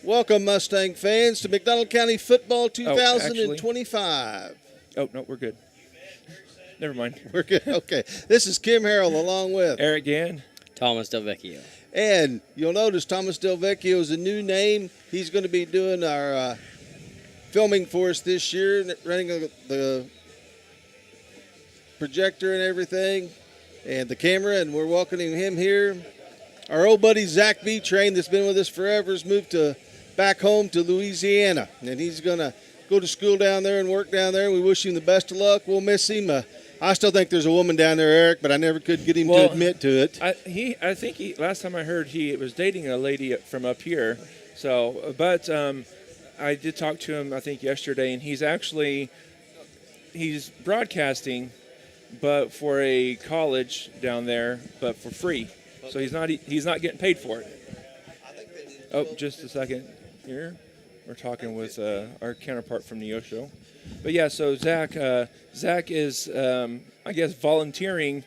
Welcome, Mustang fans, to McDonald County Football 2025. Oh, no, we're good. Never mind. We're good. Okay. This is Kim Harrell along with Eric Gann. Thomas Del Vecchio. And you'll notice Thomas Del Vecchio is a new name. He's going to be doing our filming for us this year, running the projector and everything, and the camera, and we're welcoming him here. Our old buddy Zach B. Train, that's been with us forever, has moved back home to Louisiana, and he's going to go to school down there and work down there. We wish him the best of luck. We'll miss him. I still think there's a woman down there, Eric, but I never could get him to admit to it. I think last time I heard he was dating a lady from up here. So, but I did talk to him, I think, yesterday, and he's broadcasting, but for a college down there, but for free. So he's not getting paid for it. Oh, just a second here. We're talking with our counterpart from Neosho. But yeah, so Zach is, I guess, volunteering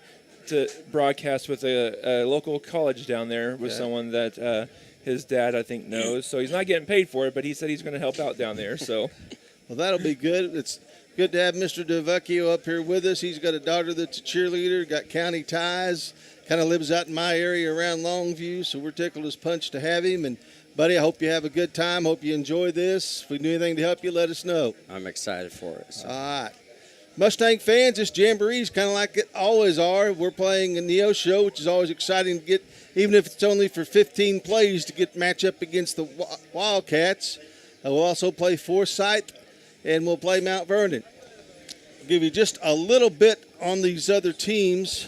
to broadcast with a local college down there with someone that his dad, I think, knows. So he's not getting paid for it, but he said he's going to help out down there. So, well, that'll be good. It's good to have Mr. DeVecchio up here with us. He's got a daughter that's a cheerleader, got county ties, kind of lives out in my area around Longview, so we're tickled as punch to have him. And buddy, I hope you have a good time. Hope you enjoy this. If we do anything to help you, let us know. I'm excited for it. So. All right. Mustang fans, this Jamboree is kind of like it always are. We're playing a Neosho, which is always exciting to get, even if it's only for 15 plays, to get match up against the Wildcats. We'll also play Foresight, and we'll play Mt Vernon. I'll give you just a little bit on these other teams.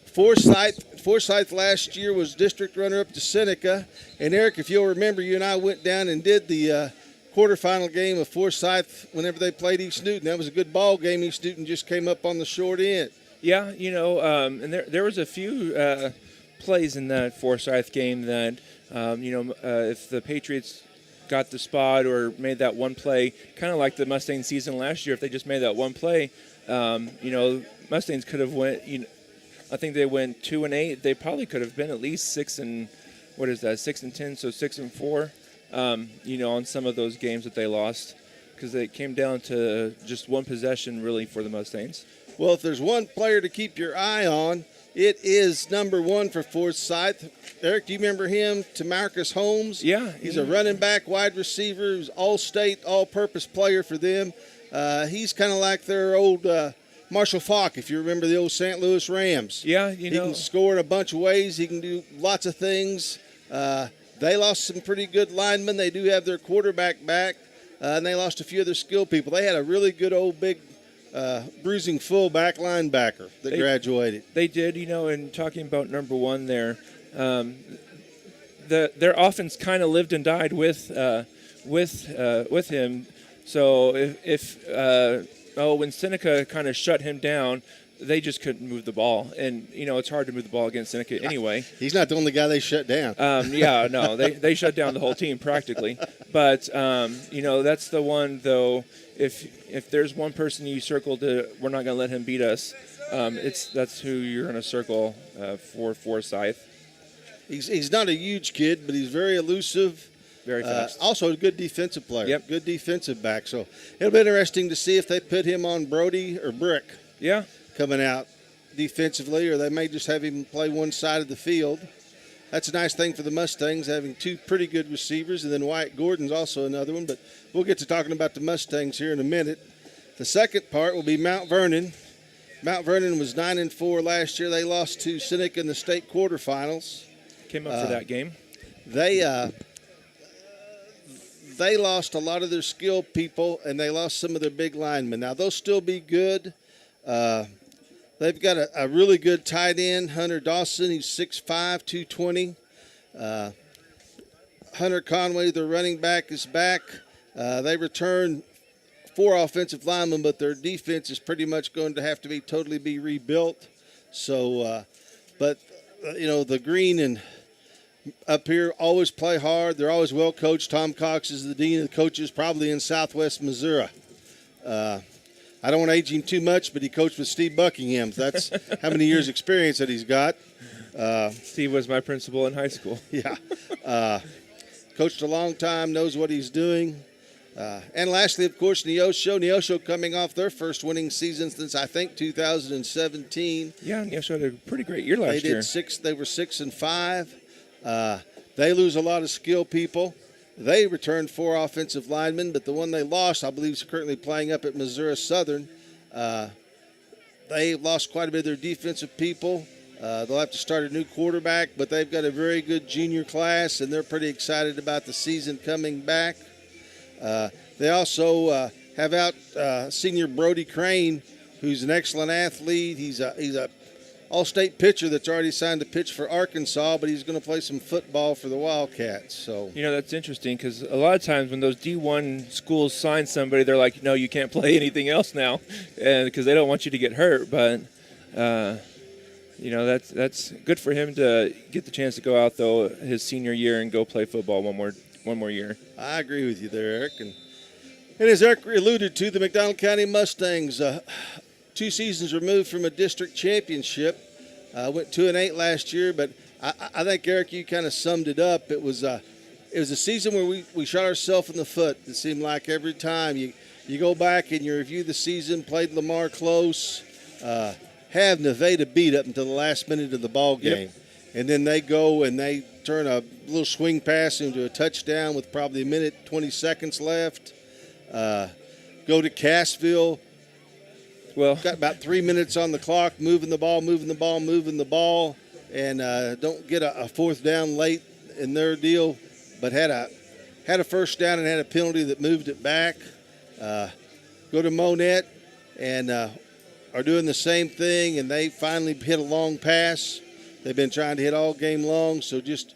Forsyth last year was district runner-up to Seneca. And, Eric, if you'll remember, you and I went down and did the quarterfinal game of Forsyth whenever they played East Newton. That was a good ball game. East Newton just came up on the short end. Yeah, and there was a few plays in that Forsyth game that, if the Patriots got the spot or made that one play, kind of like the Mustang season last year, if they just made that one play, Mustangs could have went, I think they went 2-8. They probably could have been at least 6-10, so 6-4. On some of those games that they lost, because it came down to just one possession really for the Mustangs. Well, if there's one player to keep your eye on, it is number 1 for Forsyth. Eric, do you remember him? Tamarcus Holmes. Yeah, he's a running back, wide receiver. He's all-state, all-purpose player for them. He's kind of like their old Marshall Falk, if you remember the old St. Louis Rams. Yeah, he can score in a bunch of ways. He can do lots of things. They lost some pretty good linemen. They do have their quarterback back, and they lost a few other skill people. They had a really good old big bruising fullback linebacker that graduated. They did, and talking about number 1 there, their offense kind of lived and died with him. So when Seneca kind of shut him down, they just couldn't move the ball. And, it's hard to move the ball against Seneca anyway. He's not the only guy they shut down. They shut down the whole team practically. But, that's the one, though, if there's one person you circled, we're not going to let him beat us, that's who you're going to circle for Forsyth. He's not a huge kid, but he's very elusive. Very fast. Also a good defensive player. Yep. Good defensive back. So it'll be interesting to see if they put him on Brody or Brick. Yeah. Coming out defensively, or they may just have him play one side of the field. That's a nice thing for the Mustangs, having 2 pretty good receivers, and then Wyatt Gordon's also another one. But we'll get to talking about the Mustangs here in a minute. The second part will be Mt Vernon. Mt Vernon was 9-4 last year. They lost to Seneca in the state quarterfinals. Came up for that game. They lost a lot of their skilled people, and they lost some of their big linemen. Now, they'll still be good. They've got a really good tight end, Hunter Dawson. He's 6'5", 220. Hunter Conway, their running back, is back. They returned 4 offensive linemen, but their defense is pretty much going to have to be totally rebuilt. So, the green and up here always play hard. They're always well coached. Tom Cox is the dean of the coaches, probably in Southwest Missouri. I don't want to age him too much, but he coached with Steve Buckingham. That's how many years experience that he's got. Steve was my principal in high school. Yeah. coached a long time, knows what he's doing. And lastly, of course, Neosho. Neosho coming off their first winning season since, I think, 2017. Yeah, Neosho had a pretty great year last year. They were 6-5. They lose a lot of skill people. They returned 4 offensive linemen, but the one they lost, I believe, is currently playing up at Missouri Southern. They lost quite a bit of their defensive people. They'll have to start a new quarterback, but they've got a very good junior class, and they're pretty excited about the season coming back. They also have out senior Brody Crane, who's an excellent athlete. He's a all-state pitcher that's already signed to pitch for Arkansas, but he's going to play some football for the Wildcats. So that's interesting because a lot of times when those D1 schools sign somebody, they're like, no, you can't play anything else now, and because they don't want you to get hurt. But that's good for him to get the chance to go out though his senior year and go play football one more year. I agree with you there, Eric. And as Eric alluded to, the McDonald County Mustangs, 2 seasons removed from a district championship, went 2-8 last year. But I think, Eric, you kind of summed it up. It was a season where we shot ourselves in the foot. It seemed like every time you go back and you review the season, played Lamar close, have Nevada beat up until the last minute of the ball game. Yep. And then they go and they turn a little swing pass into a touchdown with probably 1:20 seconds left. Go to Cassville. Well, got about 3 minutes on the clock, moving the ball, and don't get a 4th down late in their deal, but had a 1st down and had a penalty that moved it back. Go to Monette and are doing the same thing, and they finally hit a long pass. They've been trying to hit all game long, so just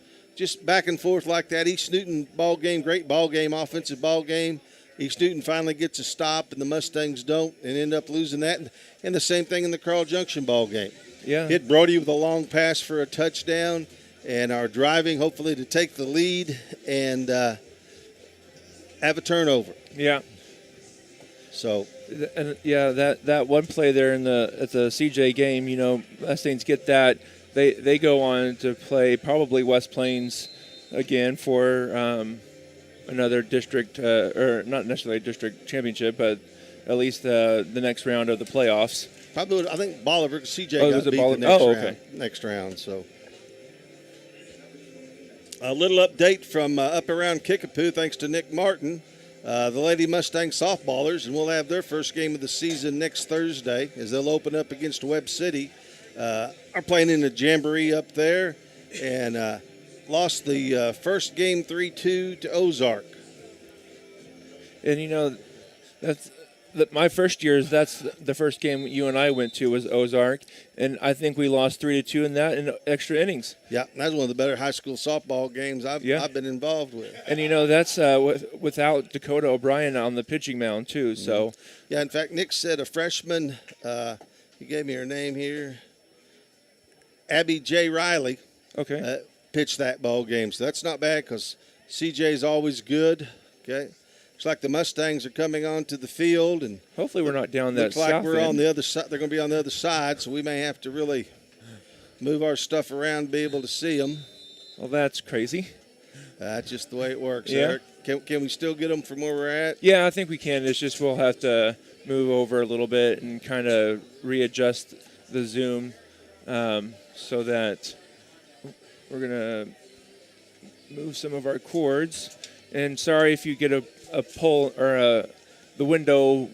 back and forth like that. East Newton ball game, great ball game, offensive ball game. East Newton finally gets a stop, and the Mustangs don't, and end up losing that. And the same thing in the Carl Junction ball game. Yeah. Hit Brody with a long pass for a touchdown, and are driving hopefully to take the lead and have a turnover. Yeah. So. And that one play there at the CJ game, Mustangs get that. They go on to play probably West Plains again for another district, or not necessarily a district championship, but at least the next round of the playoffs. Probably, I think Bolivar, CJ got beat the next round. So a little update from up around Kickapoo, thanks to Nick Martin. The Lady Mustang softballers, and we'll have their first game of the season next Thursday as they'll open up against Webb City. Are playing in the Jamboree up there, and lost the first game 3-2 to Ozark. And that's my first years. That's the first game you and I went to was Ozark, and I think we lost 3-2 in that in extra innings. Yeah, that's one of the better high school softball games I've been involved with. And that's without Dakota O'Brien on the pitching mound too. So yeah, in fact, Nick said a freshman. He gave me her name here. Abby J. Riley. Okay. Pitched that ball game, so that's not bad because CJ's always good. Okay. Looks like the Mustangs are coming onto the field, and hopefully we're not down that. Looks like we're end. on the other side. They're going to be on the other side, so we may have to really move our stuff around to be able to see them. Well, that's crazy. That's just the way it works, yeah. Eric. Can we still get them from where we're at? Yeah, I think we can. It's just we'll have to move over a little bit and kind of readjust the zoom so that we're going to move some of our cords. And sorry if you get a pull or the window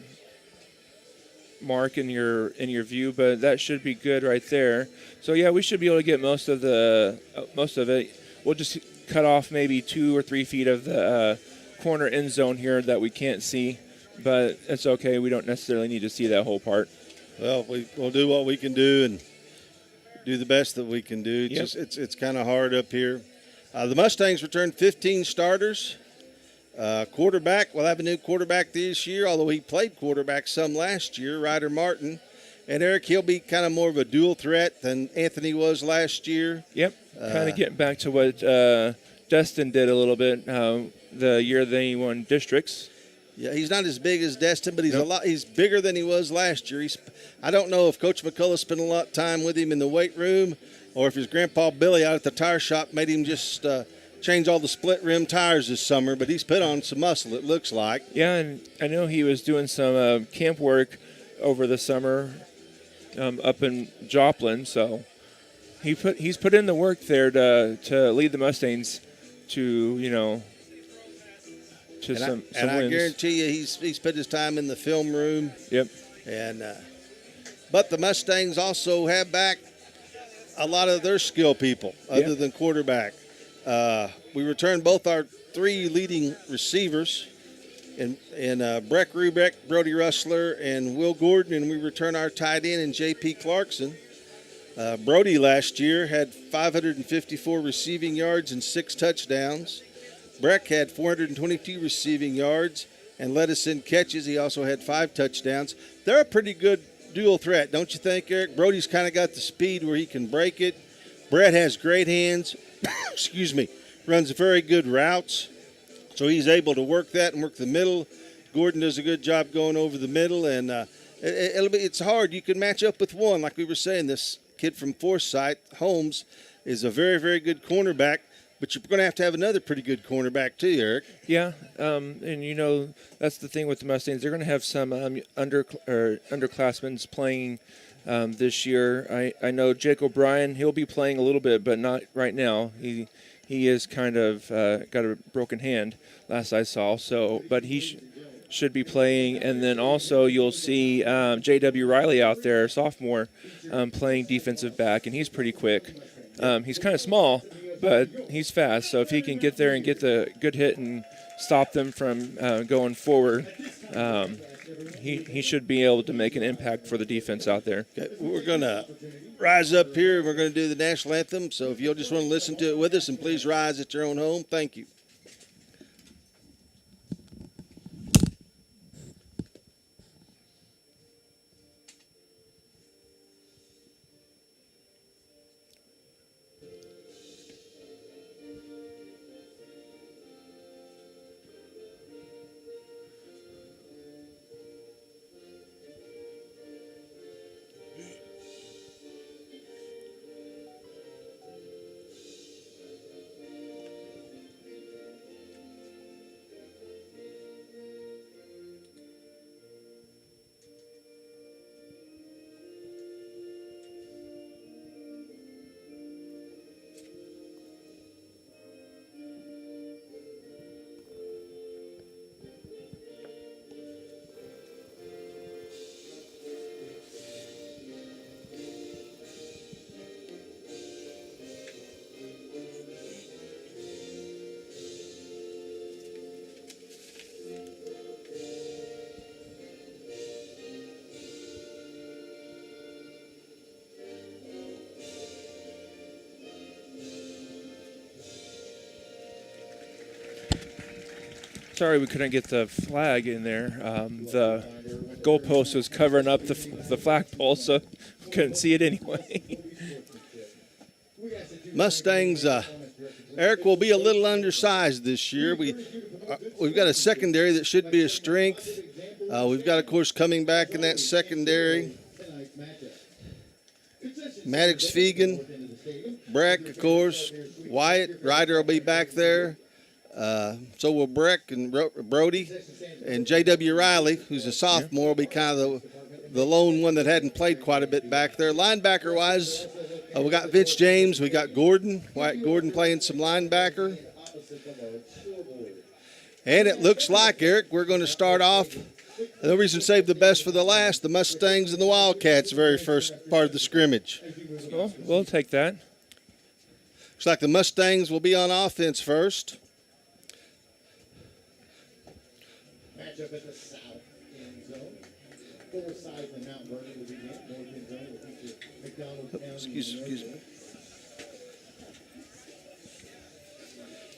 mark in your view, but that should be good right there. So yeah, we should be able to get most of it. We'll just cut off maybe 2 or 3 feet of the corner end zone here that we can't see, but it's okay. We don't necessarily need to see that whole part. Well, we'll do what we can do and do the best that we can do. Yep. It's kind of hard up here. The Mustangs returned 15 starters. Quarterback, we'll have a new quarterback this year, although he played quarterback some last year, Ryder Martin. And Eric, he'll be kind of more of a dual threat than Anthony was last year. Yep, kind of getting back to what Destin did a little bit the year they won districts. Yeah, he's not as big as Destin, but he's bigger than he was last year. I don't know if Coach McCullough spent a lot of time with him in the weight room or if his grandpa Billy out at the tire shop made him just change all the split rim tires this summer, but he's put on some muscle, it looks like. Yeah, and I know he was doing some camp work over the summer up in Joplin, so he's put in the work there to lead the Mustangs to some and I wins. guarantee you he's put his time in the film room. Yep. And but the Mustangs also have back a lot of their skill people other than quarterback. We returned both our 3 leading receivers in Breck Rubeck, Brody Russler, and Will Gordon, and we return our tight end in J.P. Clarkson. Brody last year had 554 receiving yards and 6 touchdowns. Breck had 422 receiving yards and led us in catches. He also had 5 touchdowns. They're a pretty good dual threat, don't you think, Eric? Brody's kind of got the speed where he can break it. Brett has great hands. Excuse me. Runs very good routes. So he's able to work that and work the middle. Gordon does a good job going over the middle. And it's hard. You can match up with one. Like we were saying, this kid from Foresight, Holmes, is a very, very good cornerback. But you're going to have another pretty good cornerback too, Eric. Yeah, and that's the thing with the Mustangs. They're going to have some underclassmen playing this year. I know Jake O'Brien. He'll be playing a little bit, but not right now. He is kind of got a broken hand, last I saw. So, but he should be playing. And then also you'll see J.W. Riley out there, sophomore, playing defensive back, and he's pretty quick. He's kind of small, but he's fast. So if he can get there and get the good hit and stop them from going forward, he should be able to make an impact for the defense out there. Okay, we're going to rise up here, and we're going to do the national anthem. So if you'll just want to listen to it with us, and please rise at your own home. Thank you. Sorry we couldn't get the flag in there. The goalpost was covering up the flagpole, so we couldn't see it anyway. Mustangs, Eric, will be a little undersized this year. We've got a secondary that should be a strength. We've got, of course, coming back in that secondary, Maddox Fegan, Breck, of course, Wyatt, Ryder will be back there. So will Breck and Brody, and J.W. Riley, who's a sophomore, will be kind of the lone one that hadn't played quite a bit back there. Linebacker-wise, we got Vince James, we got Gordon, Wyatt Gordon playing some linebacker. And it looks like, Eric, we're going to start off, no reason to save the best for the last, the Mustangs and the Wildcats, very first part of the scrimmage. Well, we'll take that. Looks like the Mustangs will be on offense first. Matchup at the south end zone. Foresight and Mt Vernon will begin. North end zone will feature McDonald County. Excuse me.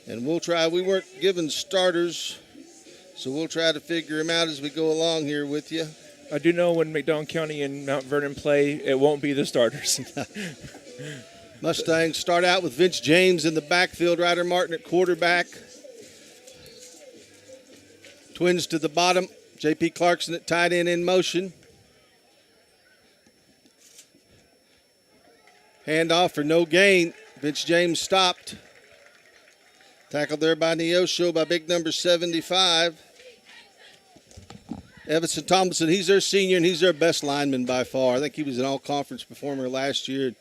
And we'll try. We weren't given starters, so we'll try to figure them out as we go along here with you. I do know when McDonald County and Mt Vernon play, it won't be the starters. Mustangs start out with Vince James in the backfield, Ryder Martin at quarterback. Twins to the bottom, J.P. Clarkson at tight end in motion. Handoff for no gain. Vince James stopped. Tackled there by Neosho by big number 75. Evanson Tomlinson, he's their senior, and he's their best lineman by far. I think he was an all-conference performer last year.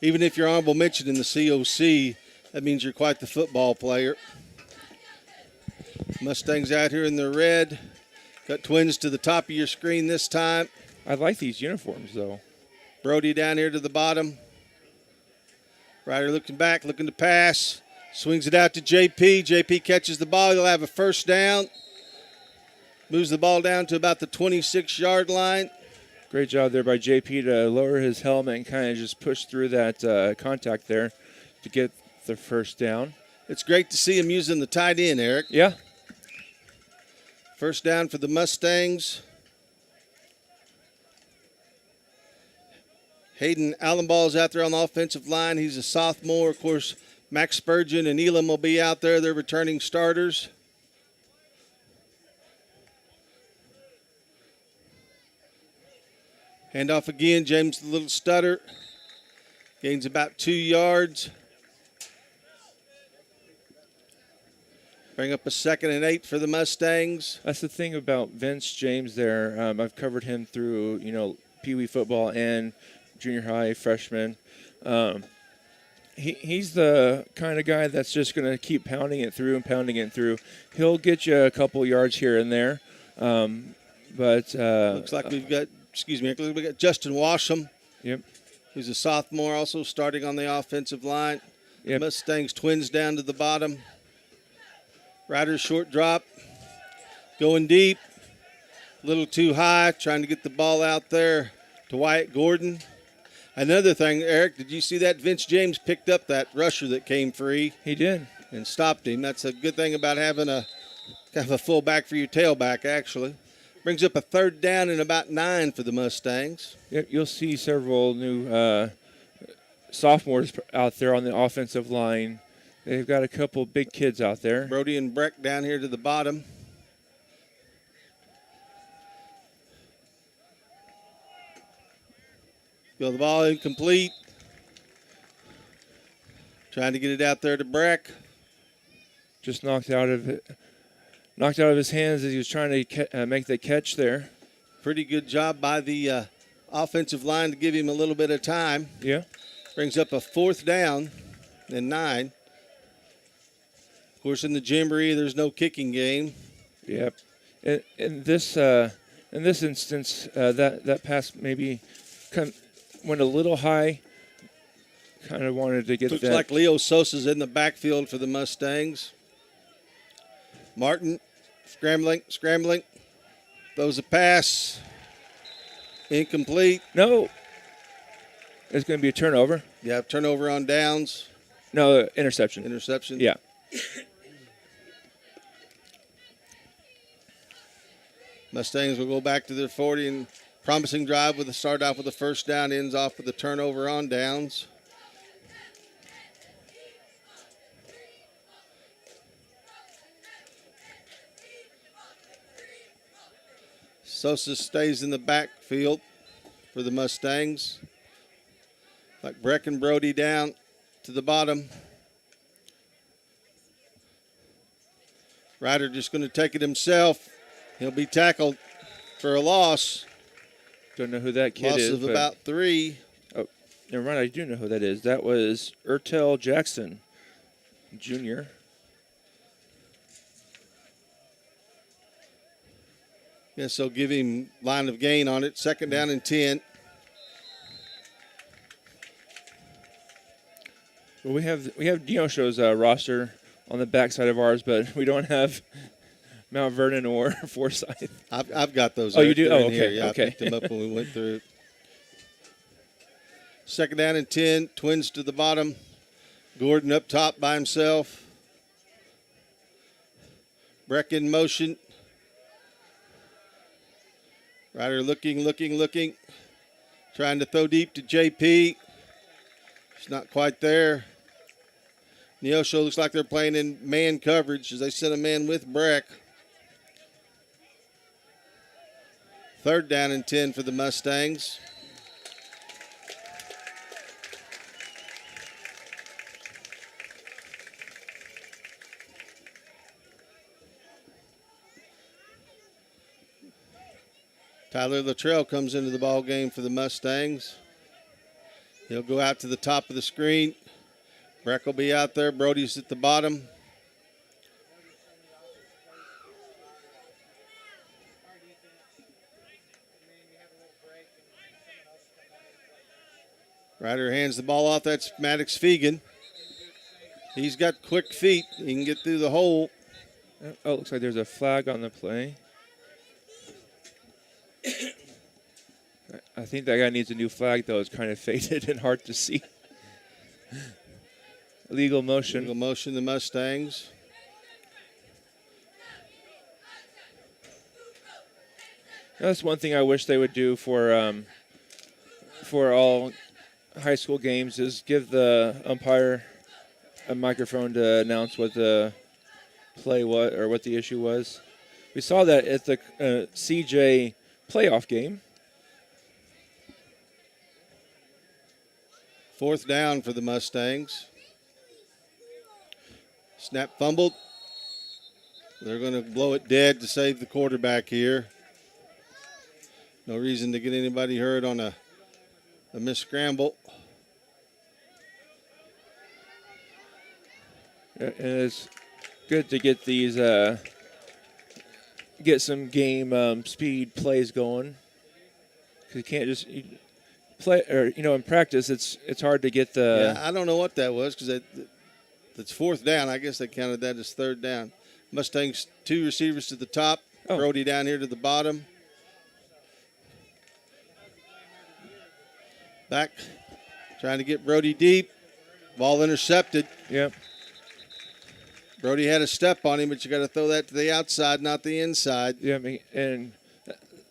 Even if you're honorable mention in the COC, that means you're quite the football player. Mustangs out here in the red. Got twins to the top of your screen this time. I like these uniforms, though. Brody down here to the bottom. Ryder looking back, looking to pass. Swings it out to JP. JP catches the ball. He'll have a first down. Moves the ball down to about the 26-yard line. Great job there by JP to lower his helmet and kind of just push through that contact there to get the first down. It's great to see him using the tight end, Eric. Yeah. First down for the Mustangs. Hayden Allenball's out there on the offensive line. He's a sophomore. Of course, Max Spurgeon and Elam will be out there. They're returning starters. Handoff again. James the little stutter. Gains about 2 yards. Bring up a 2nd and 8 for the Mustangs. That's the thing about Vince James there. I've covered him through, Pee Wee football and junior high, freshman. He's the kind of guy that's just going to keep pounding it through. He'll get you a couple yards here and there. But looks like we've got Justin Washam. Yep. Who's a sophomore, also starting on the offensive line. Yep. Mustangs twins down to the bottom. Ryder's short drop. Going deep. A little too high, trying to get the ball out there to Wyatt Gordon. Another thing, Eric, did you see that? Vince James picked up that rusher that came free. He did. And stopped him. That's a good thing about having a kind of a fullback for your tailback, actually. Brings up a 3rd down and about 9 for the Mustangs. Yep, you'll see several new sophomores out there on the offensive line. They've got a couple big kids out there. Brody and Breck down here to the bottom. Go the ball incomplete. Trying to get it out there to Breck. Just knocked out of his hands as he was trying to make the catch there. Pretty good job by the offensive line to give him a little bit of time. Yeah. Brings up a 4th down and 9. Of course, in the Jamboree, there's no kicking game. Yep. In this instance, that pass maybe went a little high. Kind of wanted to get Looks that. like Leo Sosa's in the backfield for the Mustangs. Martin scrambling. Throws a pass. Incomplete. No. It's going to be a turnover. Yeah, turnover on downs. No, interception. Interception. Yeah. Mustangs will go back to their 40 and promising drive with a start off with a 1st down, ends off with a turnover on downs. Sosa stays in the backfield for the Mustangs. Like Breck and Brody down to the bottom. Ryder just going to take it himself. He'll be tackled for a loss. Don't know who that kid is. Loss of about 3. Oh, never mind. I do know who that is. That was Ertel Jackson, Jr. Yes, they'll give him line of gain on it. 2nd down and 10. Well, we have Neosho's roster on the backside of ours, but we don't have Mt Vernon or Foresight. I've got those. Oh, you do? They're Oh, in here. okay. Yeah, Okay. I picked them up when we went through. 2nd down and 10. Twins to the bottom. Gordon up top by himself. Breck in motion. Ryder looking. Trying to throw deep to JP. It's not quite there. Neosho looks like they're playing in man coverage as they send a man with Breck. 3rd down and 10 for the Mustangs. Tyler Luttrell comes into the ball game for the Mustangs. He'll go out to the top of the screen. Breck will be out there. Brody's at the bottom. Ryder hands the ball off. That's Maddox Fegan. He's got quick feet. He can get through the hole. Oh, looks like there's a flag on the play. I think that guy needs a new flag, though. It's kind of faded and hard to see. Legal motion. Legal motion, the Mustangs. That's one thing I wish they would do for all high school games is give the umpire a microphone to announce what the play was or what the issue was. We saw that at the CJ playoff game. 4th down for the Mustangs. Snap fumbled. They're going to blow it dead to save the quarterback here. No reason to get anybody hurt on a missed scramble. And it's good to get these get some game speed plays going. 'Cause you can't just play, or in practice it's hard to get the. Yeah, I don't know what that was because that's 4th down. I guess they counted that as 3rd down. Mustangs 2 receivers to the top. Oh. Brody down here to the bottom. Back, trying to get Brody deep. Ball intercepted. Yep. Brody had a step on him, but you got to throw that to the outside, not the inside. Yeah, and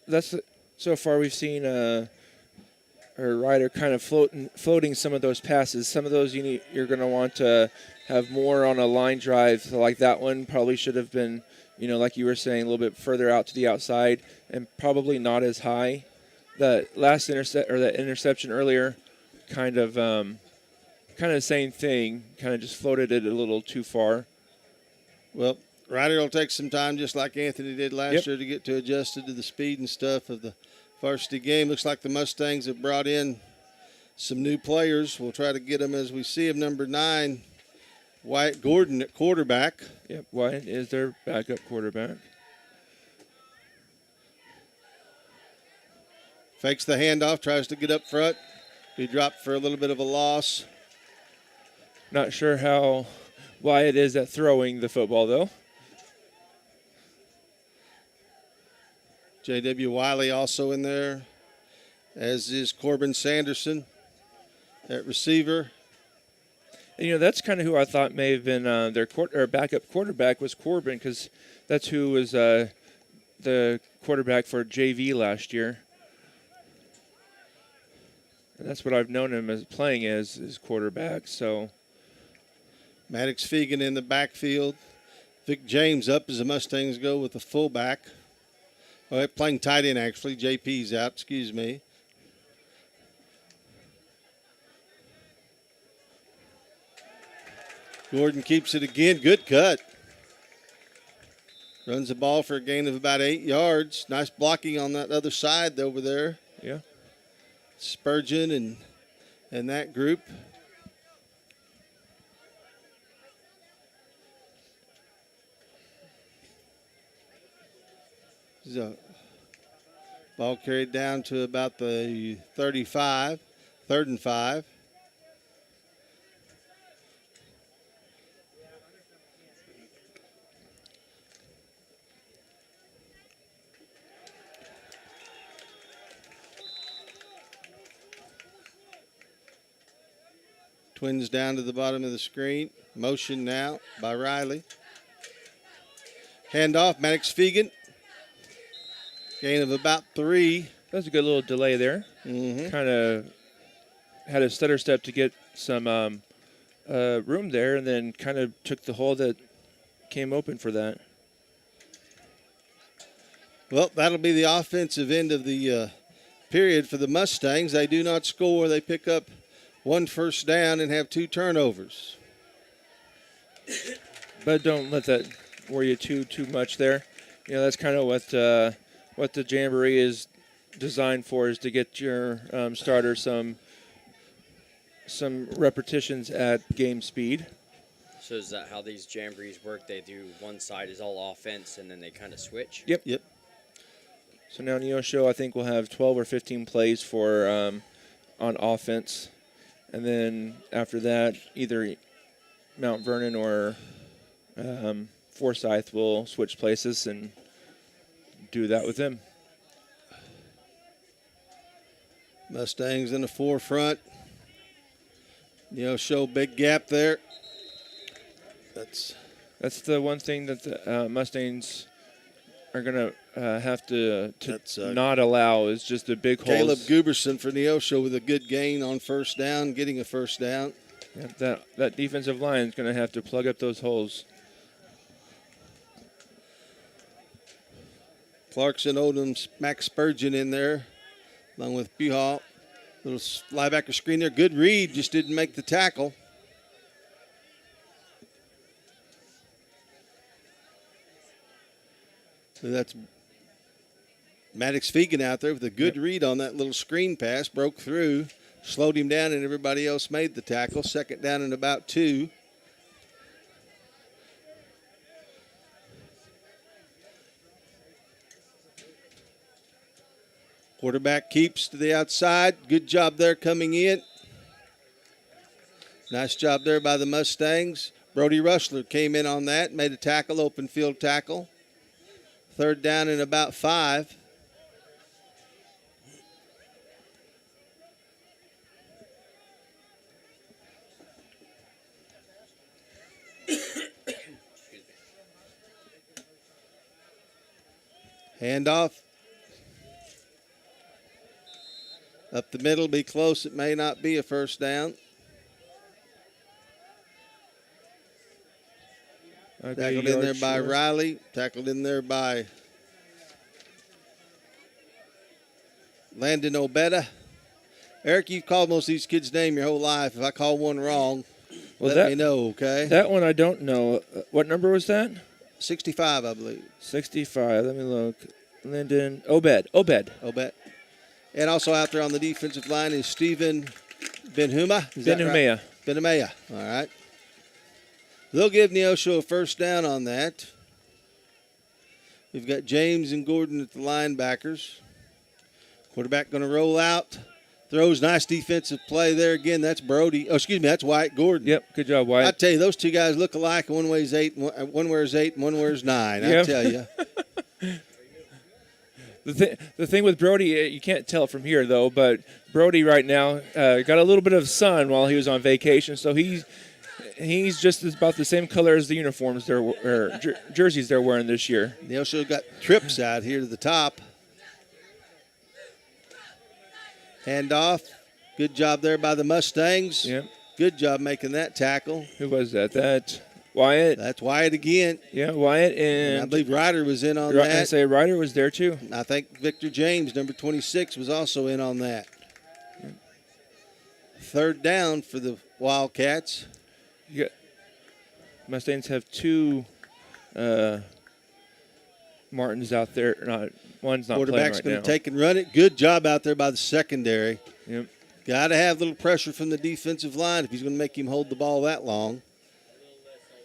that's so far we've seen our Ryder kind of floating some of those passes. Some of those you're going to want to have more on a line drive. So like that one probably should have been, like you were saying, a little bit further out to the outside and probably not as high. That last that interception earlier, kind of the same thing. Kind of just floated it a little too far. Well, Ryder will take some time, just like Anthony did last year, to get to adjusted to the speed and stuff of the varsity game. Looks like the Mustangs have brought in some new players. We'll try to get them as we see them. Number 9, Wyatt Gordon at quarterback. Yep, Wyatt is their backup quarterback. Fakes the handoff, tries to get up front. Be dropped for a little bit of a loss. Not sure how Wyatt is at throwing the football, though. J.W. Wiley also in there, as is Corbin Sanderson at receiver. And, that's kind of who I thought may have been their backup quarterback was Corbin, because that's who was the quarterback for JV last year. And that's what I've known him as playing as quarterback. So Maddox Fegan in the backfield. Vic James up as the Mustangs go with the fullback. Oh, playing tight end, actually. JP's out, excuse me. Gordon keeps it again. Good cut. Runs the ball for a gain of about 8 yards. Nice blocking on that other side over there. Yeah. Spurgeon and that group. So, ball carried down to about the 35, 3rd and 5. Twins down to the bottom of the screen. Motion now by Riley. Handoff, Maddox Fegan. Gain of about 3. That was a good little delay there. Mm-hmm. Kind of had a stutter step to get some room there, and then kind of took the hole that came open for that. Well, that'll be the offensive end of the period for the Mustangs. They do not score. They pick up 1 first down and have 2 turnovers. But don't let that worry you too much there. That's kind of what the Jamboree is designed for is to get your starter some repetitions at game speed. So is that how these jamborees work? They do one side is all offense, and then they kind of switch? Yep. So now Neosho, I think, will have 12 or 15 plays for on offense. And then after that, either Mt Vernon or Foresight will switch places and do that with them. Mustangs in the forefront. Neosho, big gap there. That's the one thing that the Mustangs are going to have to not allow is just the big holes. Caleb Guberson for Neosho with a good gain on first down, getting a first down. Yeah, that defensive line is going to have to plug up those holes. Clarkson, Odom's Max Spurgeon in there, along with Buhal. Little linebacker screen there. Good read, just didn't make the tackle. So that's Maddox Fegan out there with a good read on that little screen pass. Broke through, slowed him down, and everybody else made the tackle. Second down and about 2. Quarterback keeps to the outside. Good job there coming in. Nice job there by the Mustangs. Brody Rushler came in on that, made a tackle, open field tackle. Third down and about 5. Handoff. Up the middle, be close. It may not be a first down. Tackled in there by Riley. Tackled in there by Landon Obeda. Eric, you've called most of these kids' names your whole life. If I call one wrong, let me know, okay? That one I don't know. What number was that? 65, I believe. 65. Let me look. Landon Obed. And also out there on the defensive line is Stephen Benhuma. Benhumea. Benhumea. All right. They'll give Neosho a first down on that. We've got James and Gordon at the linebackers. Quarterback going to roll out. Throws, nice defensive play there again. That's Brody. Oh, excuse me, that's Wyatt Gordon. Yep, good job, Wyatt. I tell you, those two guys look alike. One wears 8, one wears 9. I tell you. The thing with Brody, you can't tell from here though, but Brody right now got a little bit of sun while he was on vacation, so he's just about the same color as the uniforms jerseys they're wearing this year. They also got trips out here to the top. Handoff. Good job there by the Mustangs. Yep. Good job making that tackle. Who was that? That Wyatt. That's Wyatt again. Yeah, Wyatt and I believe Ryder was in on that. I say Ryder was there too. I think Victor James, number 26, was also in on that. Yep. Third down for the Wildcats. Mustangs have 2 Martins out there. One's not playing right now. Quarterback's going to take and run it. Good job out there by the secondary. Yep. Got to have a little pressure from the defensive line if he's going to make him hold the ball that long.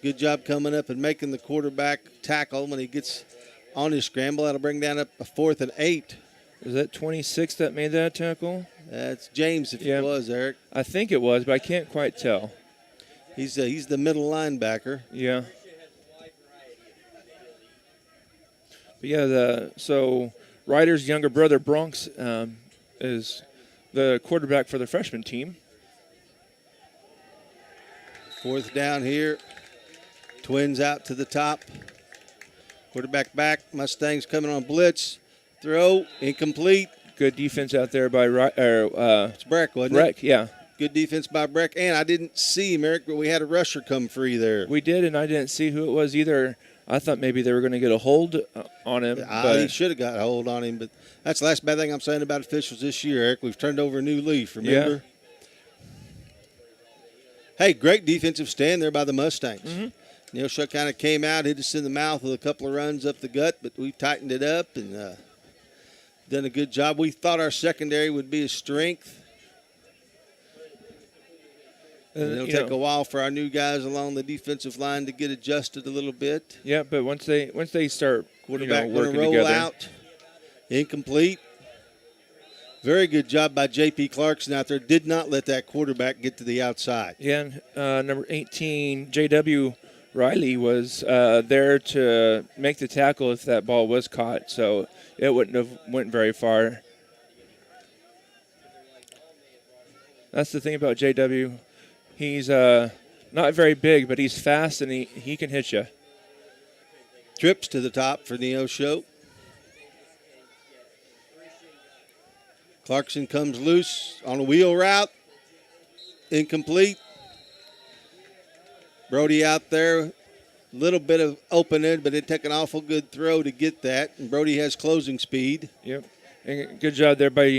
Good job coming up and making the quarterback tackle when he gets on his scramble. That'll bring down up a 4th and 8. Is that 26 that made that tackle? That's James if it was, Eric. I think it was, but I can't quite tell. He's the middle linebacker. Yeah. But yeah, so Ryder's younger brother Bronx is the quarterback for the freshman team. 4th down here. Twins out to the top. Quarterback back. Mustangs coming on blitz. Throw incomplete. Good defense out there by it's Breck, wasn't it? Breck, yeah. Good defense by Breck. And I didn't see him, Eric, but we had a rusher come free there. We did, and I didn't see who it was either. I thought maybe they were going to get a hold on him. He should have got a hold on him, but that's the last bad thing I'm saying about officials this year, Eric. We've turned over a new leaf, remember? Yeah. Hey, great defensive stand there by the Mustangs. Mm-hmm. Neosho kind of came out, hit us in the mouth with a couple of runs up the gut, but we tightened it up and done a good job. We thought our secondary would be a strength. And it'll take a while for our new guys along the defensive line to get adjusted a little bit. Yeah, but once they start Quarterback working going to roll together. out. Incomplete. Very good job by J.P. Clarkson out there. Did not let that quarterback get to the outside. Yeah, and number 18, J.W. Riley was there to make the tackle if that ball was caught, so it wouldn't have went very far. That's the thing about J.W. He's not very big, but he's fast and he can hit you. Trips to the top for Neosho. Clarkson comes loose on a wheel route. Incomplete. Brody out there. A little bit of open end, but it took an awful good throw to get that. And Brody has closing speed. Yep. And good job there by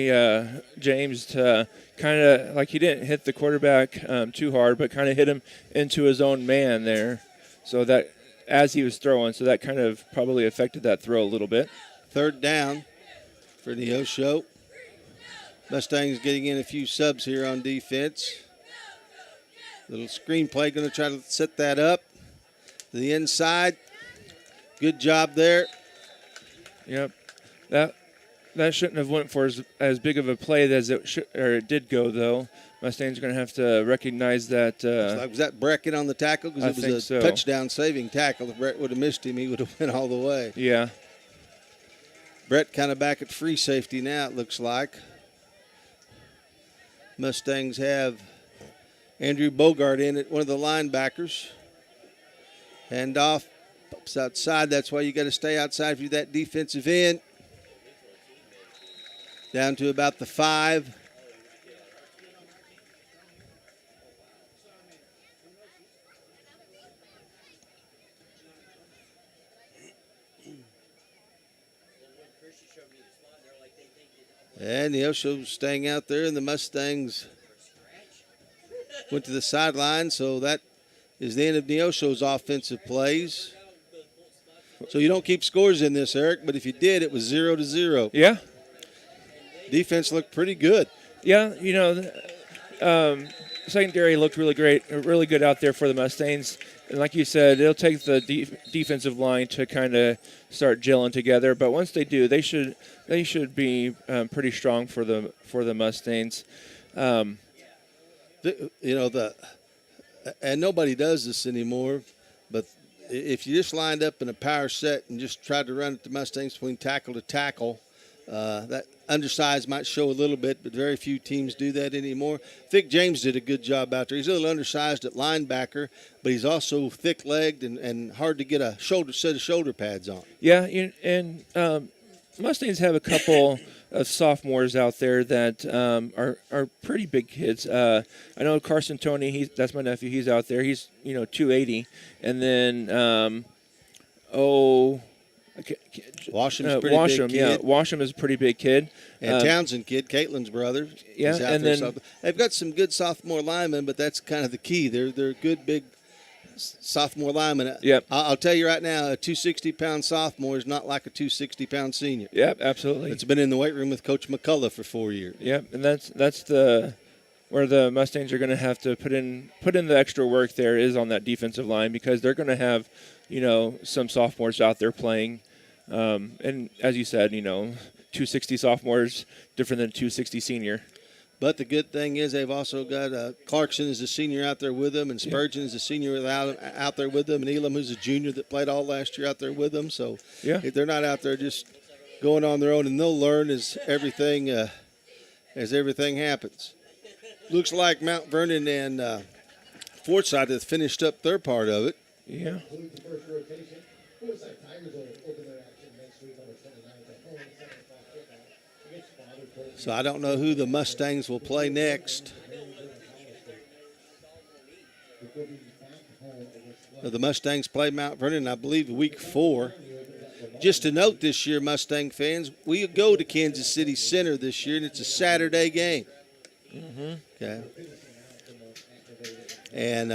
James to kind of, like, he didn't hit the quarterback too hard, but kind of hit him into his own man there. So that, as he was throwing, so that kind of probably affected that throw a little bit. Third down for Neosho. Mustangs getting in a few subs here on defense. Little screenplay, going to try to set that up to the inside. Good job there. Yep. That shouldn't have went for as big of a play as it did go, though. Mustangs are going to have to recognize that. Was that Brecken on the tackle? Because it was a touchdown-saving tackle. If Brett would have missed him, he would have went all the way. Yeah. Brett kind of back at free safety now, it looks like. Mustangs have Andrew Bogart in at one of the linebackers. Hand off, pops outside. That's why you got to stay outside if you're that defensive end. Down to about the 5. And Neosho's staying out there, and the Mustangs went to the sideline, so that is the end of Neosho's offensive plays. So you don't keep scores in this, Eric, but if you did, it was 0-0. Yeah. Defense looked pretty good. Yeah, secondary looked really great, really good out there for the Mustangs. And like you said, it'll take the defensive line to kind of start gelling together. But once they do, they should be pretty strong for the Mustangs. And nobody does this anymore, but if you just lined up in a power set and just tried to run at the Mustangs between tackle to tackle, that undersized might show a little bit, but very few teams do that anymore. Vic James did a good job out there. He's a little undersized at linebacker, but he's also thick-legged and hard to get a set of shoulder pads on. Yeah, and Mustangs have a couple of sophomores out there that are pretty big kids. I know Carson Toney, that's my nephew. He's out there. He's 280, and then Washam's pretty big kid. Yeah, Washam is a pretty big kid. And Townsend kid, Caitlin's brother. Yeah, and then they've got some good sophomore linemen, but that's kind of the key. They're good big sophomore linemen. Yep. I'll tell you right now, a 260-pound sophomore is not like a 260-pound senior. Yep, absolutely. It's been in the weight room with Coach McCullough for 4 years. Yep, and that's where the Mustangs are going to have to put in the extra work there is on that defensive line, because they're going to have some sophomores out there playing. And as you said, 260 sophomores different than 260 senior. But the good thing is they've also got Clarkson is a senior out there with them, and Spurgeon is a senior out there with them, and Elam, who's a junior that played all last year, out there with them. So they're not out there just going on their own, and they'll learn as everything happens. Looks like Mt Vernon and Foresight have finished up their part of it. Yeah. Foresight Tigers will open their action next week on the 29th at home, 7 o'clock kickoff against Father. So I don't know who the Mustangs will play next. The Mustangs play Mt Vernon, I believe, week 4. Just to note this year, Mustang fans, we go to Kansas City Center this year, and it's a Saturday game. Mm-hmm. Okay. And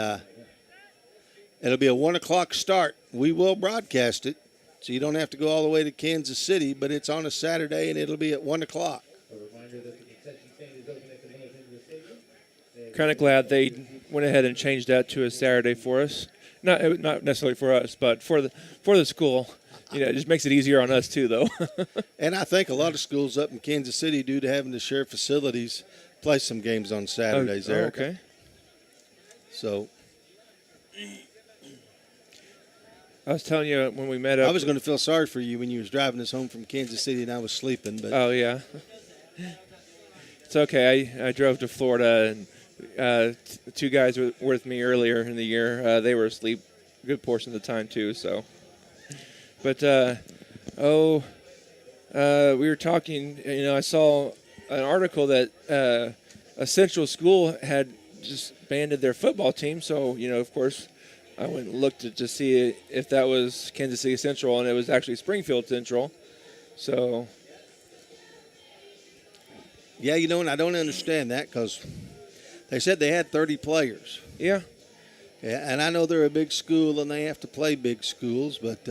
it'll be a 1 o'clock start. We will broadcast it. So you don't have to go all the way to Kansas City, but it's on a Saturday, and it'll be at 1 o'clock. A reminder that the concession stand is open at the north end of the stadium. Kind of glad they went ahead and changed that to a Saturday for us. Not necessarily for us, but for the school. It just makes it easier on us too, though. And I think a lot of schools up in Kansas City, due to having to share facilities, play some games on Saturdays there. Okay. So I was telling you when we met up. I was going to feel sorry for you when you was driving us home from Kansas City and I was sleeping. But Oh, yeah. It's okay. I drove to Florida, and two guys were with me earlier in the year. They were asleep a good portion of the time, too. So, but, we were talking, I saw an article that a Central school had just banded their football team. So, of course, I went and looked to see if that was Kansas City Central, and it was actually Springfield Central. So, yeah, and I don't understand that because they said they had 30 players. yeah. Yeah, and I know they're a big school and they have to play big schools, but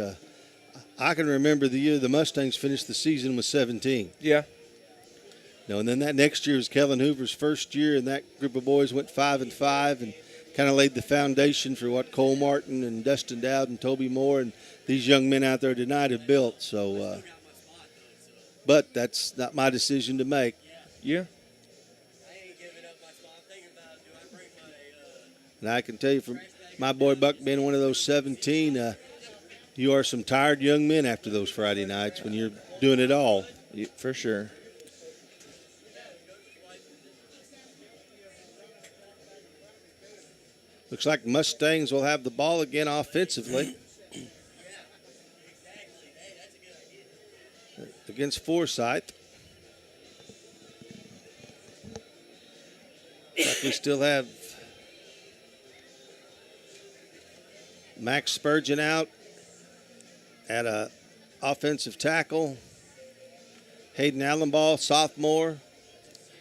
I can remember the year the Mustangs finished the season with 17. Yeah. And then that next year was Kellen Hoover's first year, and that group of boys went 5-5 and kind of laid the foundation for what Cole Martin and Dustin Dowd and Toby Moore and these young men out there tonight have built. So, but that's not my decision to make. Yeah. And I can tell you from my boy Buck being one of those 17, you are some tired young men after those Friday nights when you're doing it all. Yeah, for sure. Looks like Mustangs will have the ball again offensively against Foresight. Like we still have Max Spurgeon out at a offensive tackle. Hayden Allenball, sophomore.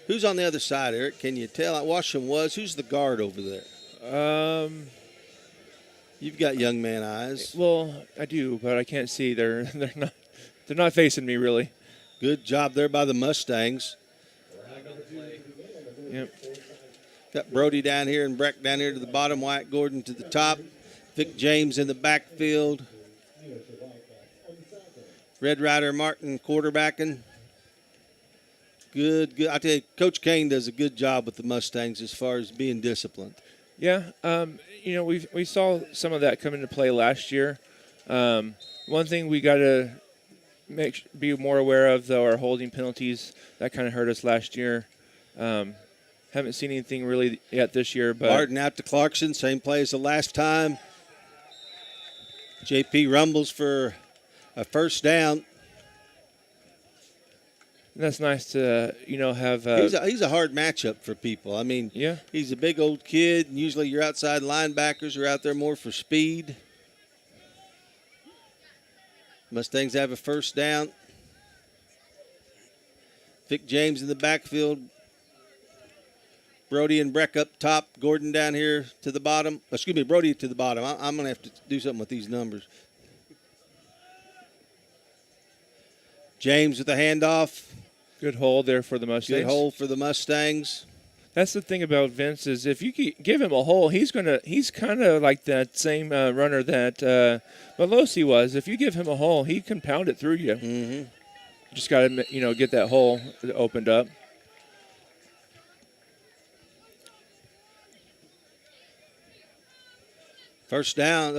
Who's on the other side, Eric? Can you tell? Washington was. Who's the guard over there? You've got young man eyes. Well, I do, but I can't see. They're not facing me really. Good job there by the Mustangs. Yep. Got Brody down here and Breck down here to the bottom. Wyatt Gordon to the top. Vic James in the backfield. Red Rider Martin quarterbacking. Good. I tell you, Coach Kane does a good job with the Mustangs as far as being disciplined. Yeah. We saw some of that come into play last year. One thing we got to be more aware of, though, are holding penalties. That kind of hurt us last year. Haven't seen anything really yet this year. But Martin out to Clarkson, same play as the last time. JP rumbles for a first down. that's nice to have. He's a hard matchup for people. I mean, Yeah. he's a big old kid, and usually your outside linebackers are out there more for speed. Mustangs have a first down. Vic James in the backfield. Brody and Breck up top. Gordon down here to the bottom. Excuse me, Brody to the bottom. I'm going to have to do something with these numbers. James with the handoff. Good hold there for the Mustangs. Good hold for the Mustangs. That's the thing about Vince is if you give him a hole, he's kind of like that same runner that Melosi was. If you give him a hole, he can pound it through you. Mm-hmm. Just got to get that hole opened up. First down,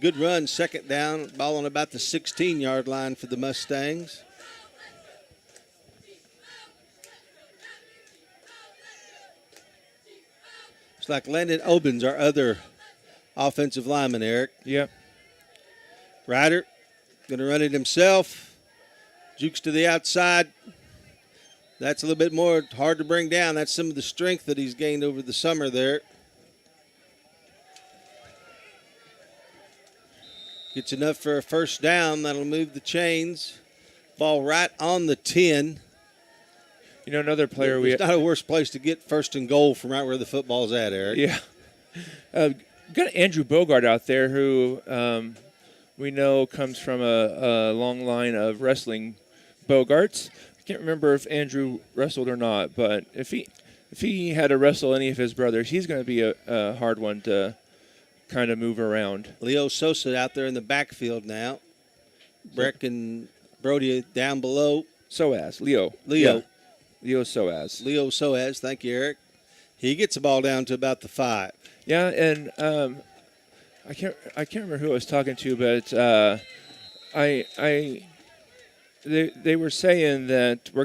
good run, second down, ball on about the 16-yard line for the Mustangs. It's like Landon Obens, our other offensive lineman, Eric. Yep. Ryder going to run it himself. Jukes to the outside. That's a little bit more hard to bring down. That's some of the strength that he's gained over the summer there. Gets enough for a first down. That'll move the chains. Ball right on the 10. Another player It's not a worse place to get first and goal from right where the football's at, Eric. Yeah. Got Andrew Bogart out there who we know comes from a long line of wrestling Bogarts. I can't remember if Andrew wrestled or not, but if he had to wrestle any of his brothers, he's going to be a hard one to kind of move around. Leo Sosa out there in the backfield now. Breck and Brody down below. Leo. Yeah. Leo Soaz. Leo Soaz, thank you, Eric. He gets the ball down to about the 5. Yeah, and I can't remember who I was talking to, but they were saying that we're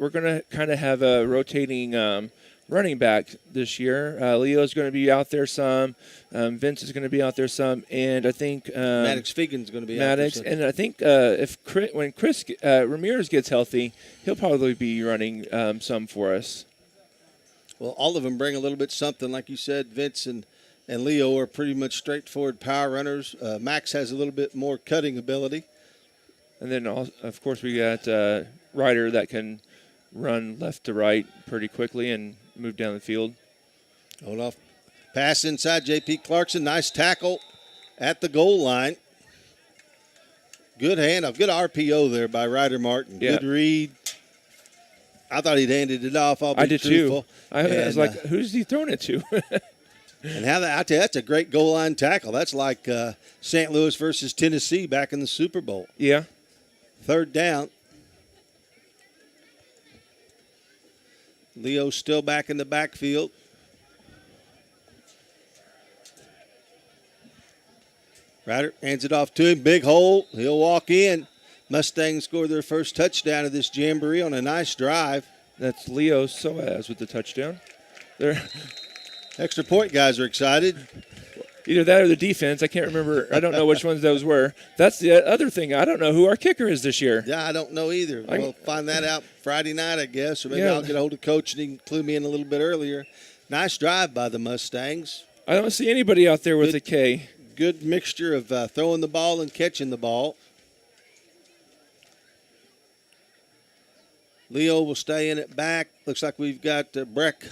gonna kind of have a rotating running back this year. Leo's going to be out there some. Vince is going to be out there some, and I think Maddox Fegan's going to be out there some. And I think when Chris Ramirez gets healthy, he'll probably be running some for us. Well, all of them bring a little bit something, like you said. Vince and Leo are pretty much straightforward power runners. Max has a little bit more cutting ability. And then, of course, we got Ryder that can run left to right pretty quickly and move down the field. Hold off. Pass inside. J.P. Clarkson. Nice tackle at the goal line. Good handoff. Good RPO there by Ryder Martin. Yeah. Good read. I thought he'd handed it off. I'll be I did truthful. too. I was like, who's he throwing it to? And I tell you, that's a great goal line tackle. That's like St. Louis versus Tennessee back in the Super Bowl. Yeah. 3rd down. Leo still back in the backfield. Ryder hands it off to him. Big hole. He'll walk in. Mustangs score their first touchdown of this Jamboree on a nice drive. That's Leo Soaz with the touchdown. There. Extra point guys are excited. Either that or the defense. I can't remember. I don't know which ones those were. That's the other thing. I don't know who our kicker is this year. Yeah, I don't know either. We'll find that out Friday night, I guess. Or maybe Yeah. I'll get a hold of Coach and he can clue me in a little bit earlier. Nice drive by the Mustangs. I don't see anybody out there with a K. Good mixture of throwing the ball and catching the ball. Leo will stay in it back. Looks like we've got Breck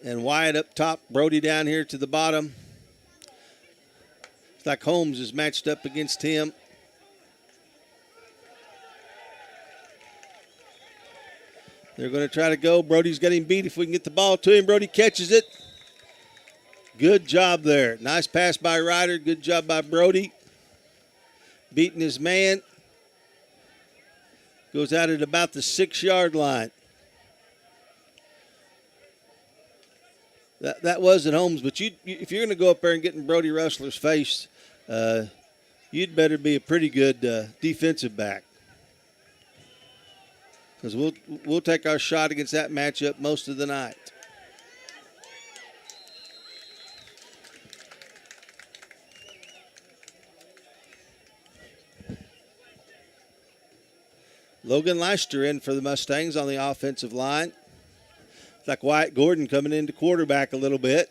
and Wyatt up top. Brody down here to the bottom. It's like Holmes is matched up against him. They're going to try to go. Brody's getting beat. If we can get the ball to him, Brody catches it. Good job there. Nice pass by Ryder. Good job by Brody. Beating his man. Goes out at about the 6-yard line. That wasn't Holmes, but if you're going to go up there and get in Brody Russler's face, you'd better be a pretty good defensive back. Because we'll take our shot against that matchup most of the night. Logan Leister in for the Mustangs on the offensive line. It's like Wyatt Gordon coming into quarterback a little bit.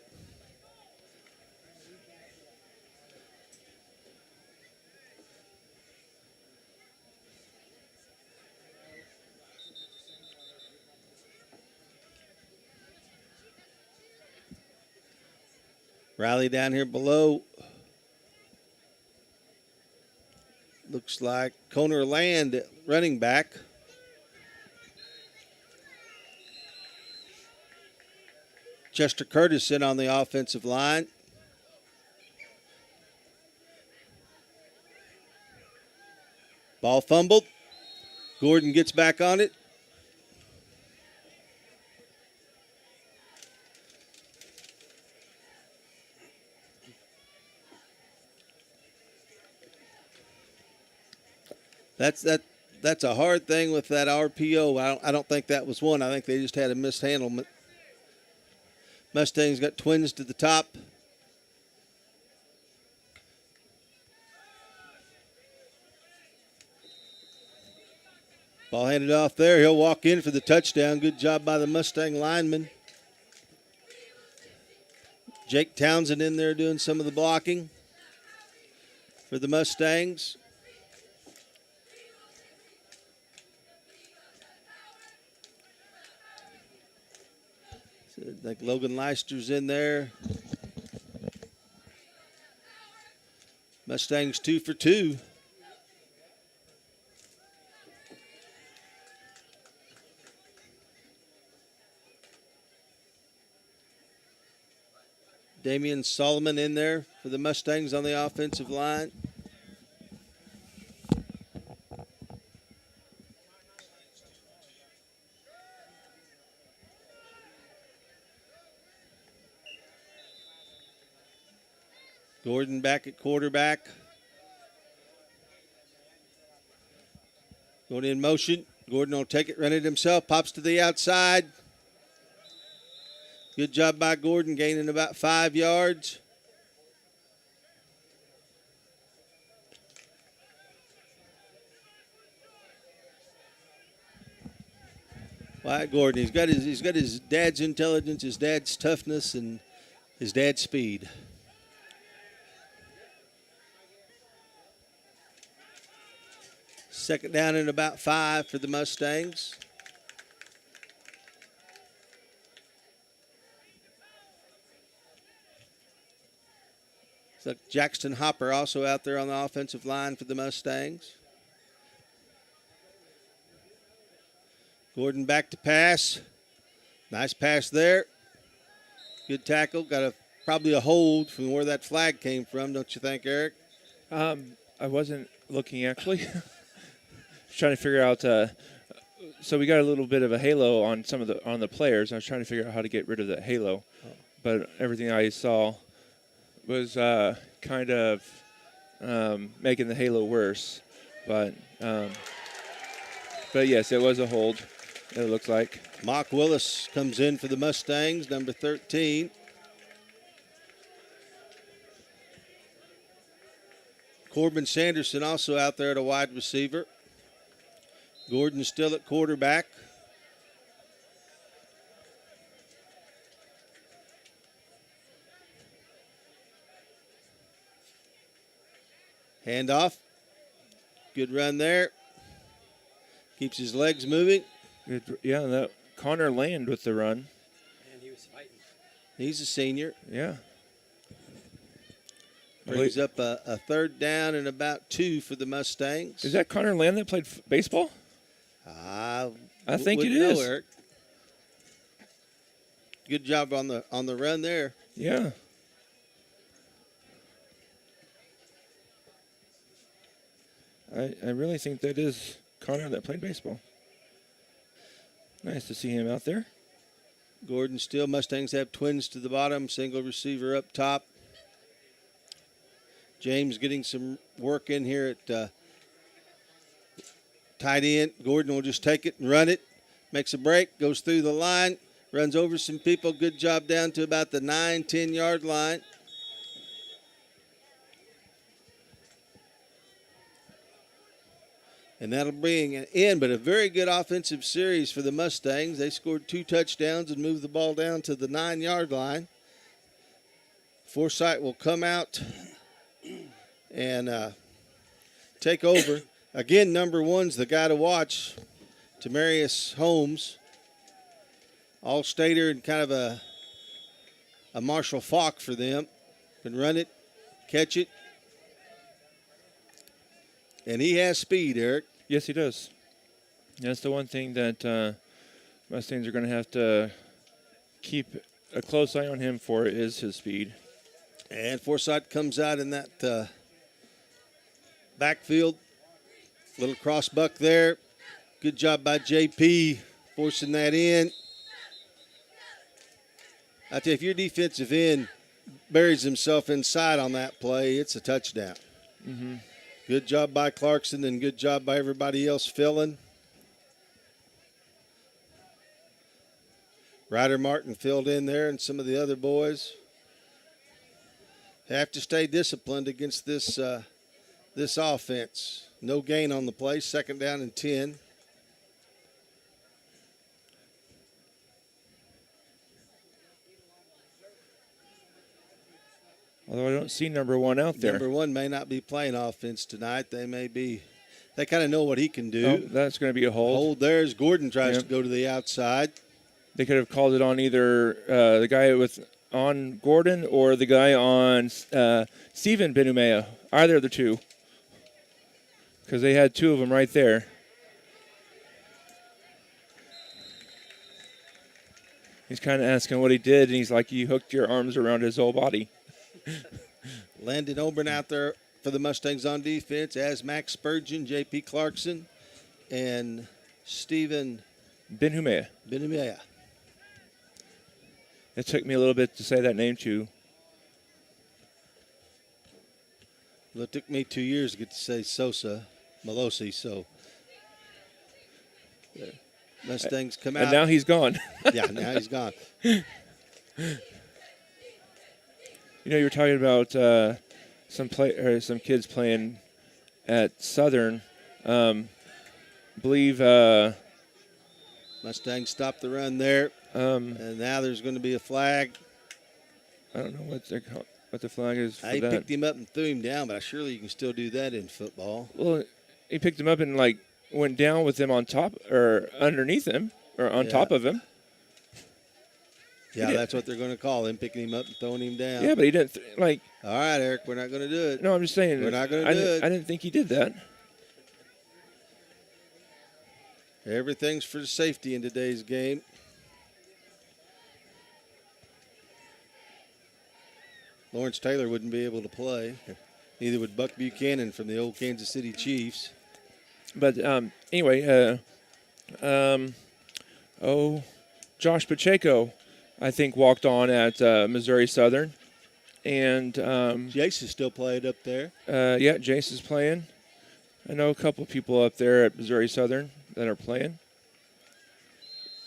Riley down here below. Looks like Conor Land at running back. Chester Curtis in on the offensive line. Ball fumbled. Gordon gets back on it. That's a hard thing with that RPO. I don't think that was one. I think they just had a mishandlement. Mustangs got twins to the top. Ball handed off there. He'll walk in for the touchdown. Good job by the Mustang lineman. Jake Townsend in there doing some of the blocking for the Mustangs. I think Logan Leister's in there. Mustangs 2 for 2. Damian Solomon in there for the Mustangs on the offensive line. Gordon back at quarterback. Going in motion. Gordon will take it, run it himself, pops to the outside. Good job by Gordon, gaining about 5 yards. Wyatt Gordon, he's got his dad's intelligence, his dad's toughness, and his dad's speed. Second down and about 5 for the Mustangs. So Jackson Hopper also out there on the offensive line for the Mustangs. Gordon back to pass. Nice pass there. Good tackle. Got probably a hold from where that flag came from, don't you think, Eric? I wasn't looking, actually. Trying to figure out. So we got a little bit of a halo on on the players. I was trying to figure out how to get rid of that halo, but everything I saw was kind of making the halo worse. But yes, it was a hold. It looks like. Mock Willis comes in for the Mustangs, number 13. Corbin Sanderson also out there at a wide receiver. Gordon still at quarterback. Handoff. Good run there. Keeps his legs moving. Good, yeah, that Connor Land with the run. Man, he was fighting. He's a senior. Yeah. Brings up a third down and about 2 for the Mustangs. Is that Connor Land that played baseball? I think it wouldn't know, is. Eric. Good job on the run there. Yeah. I really think that is Connor that played baseball. Nice to see him out there. Gordon still. Mustangs have twins to the bottom, single receiver up top. James getting some work in here at tight end. Gordon will just take it and run it. Makes a break, goes through the line, runs over some people. Good job down to about the 9-10 yard line. And that'll bring an end, but a very good offensive series for the Mustangs. They scored 2 touchdowns and moved the ball down to the 9 yard line. Foresight will come out and take over. Again, number 1's the guy to watch, Tamarius Holmes. All-stater and kind of a Marshall Falk for them. Can run it, catch it. And he has speed, Eric. Yes, he does. That's the one thing that Mustangs are going to have to keep a close eye on him for is his speed. And Forsyth comes out in that backfield. Little cross buck there. Good job by JP forcing that in. I tell you, if your defensive end buries himself inside on that play, it's a touchdown. Mm-hmm. Good job by Clarkson and good job by everybody else filling. Ryder Martin filled in there and some of the other boys. Have to stay disciplined against this this offense. No gain on the play, second down and 10. Although I don't see number 1 out there. Number 1 may not be playing offense tonight. They kind of know what he can do. Oh, that's going to be a hold. Hold there as Gordon tries to go to the outside. They could have called it on either the guy with on Gordon or the guy on Stephen Benumea. Either of the two. Because they had two of them right there. He's kind of asking what he did, and he's like, you hooked your arms around his whole body. Landon Oburn out there for the Mustangs on defense, as Max Spurgeon, J.P. Clarkson, and Stephen Benumea. Benumea. It took me a little bit to say that name too. Well, it took me 2 years to get to say Sosa, Malosi, so Mustangs come out. And now he's gone. Yeah, now he's gone. You know, you were talking about some kids playing at Southern. Believe Mustangs stopped the run there, and now there's going to be a flag. I don't know what the flag is for He that. picked him up and threw him down, but surely you can still do that in football. Well, he picked him up and went down with him on top or underneath him or on top of him. Yeah, that's what they're going to call him, picking him up and throwing him down. Yeah, but he didn't All right, Eric, we're not going to do it. No, I'm just saying. We're not going to do it. I didn't think he did that. Everything's for safety in today's game. Lawrence Taylor wouldn't be able to play. Neither would Buck Buchanan from the old Kansas City Chiefs. But anyway, Josh Pacheco, I think, walked on at Missouri Southern. And Jace is still playing up there. yeah, Jace is playing. I know a couple people up there at Missouri Southern that are playing.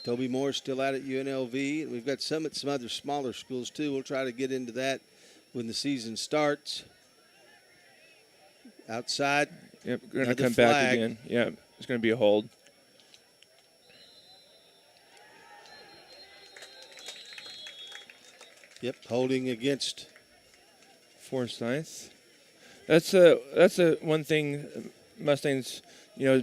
Toby Moore's still out at UNLV. And we've got some at some other smaller schools, too. We'll try to get into that when the season starts. Outside. Yep, we're going to another come back flag. again. Yeah, it's going to be a hold. Yep, holding against Forsyth. That's one thing Mustangs,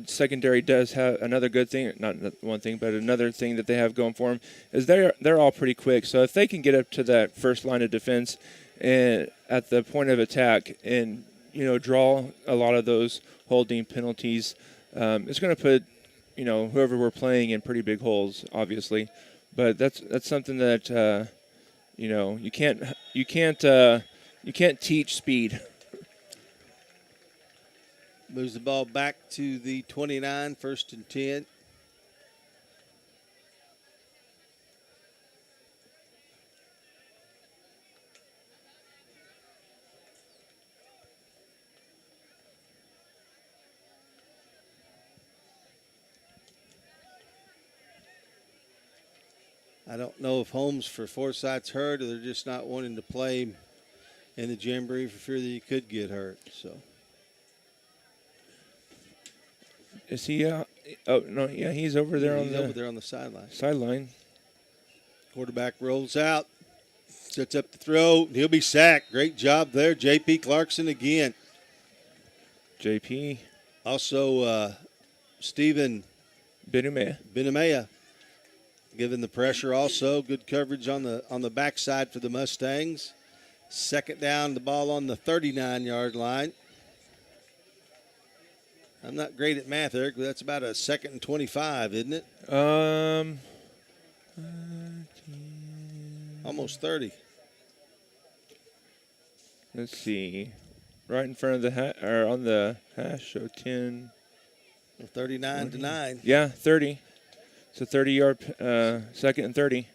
secondary does have. Another good thing, not one thing, but another thing that they have going for them is they're all pretty quick. So if they can get up to that first line of defense and at the point of attack and draw a lot of those holding penalties, it's going to put whoever we're playing in pretty big holes, obviously. But that's something that you can't teach speed. moves the ball back to the 29, 1st and 10. I don't know if Holmes for Foresight's hurt or they're just not wanting to play him in the Jamboree for fear that he could get hurt. So is he? Oh no, yeah, he's over there he's over there on the sideline. Sideline. Quarterback rolls out, sets up the throw. He'll be sacked. Great job there, J.P. Clarkson again. JP. Also, Stephen Benumea. given the pressure. Also, good coverage on the backside for the Mustangs. Second down, the ball on the 39-yard line. I'm not great at math, Eric, but that's about a 2nd and 25, isn't it? Almost 30. Let's see. Right in front of the or on the hash, so 10. 39 to 9. Yeah, 30. It's a 30-yard 2nd and 30.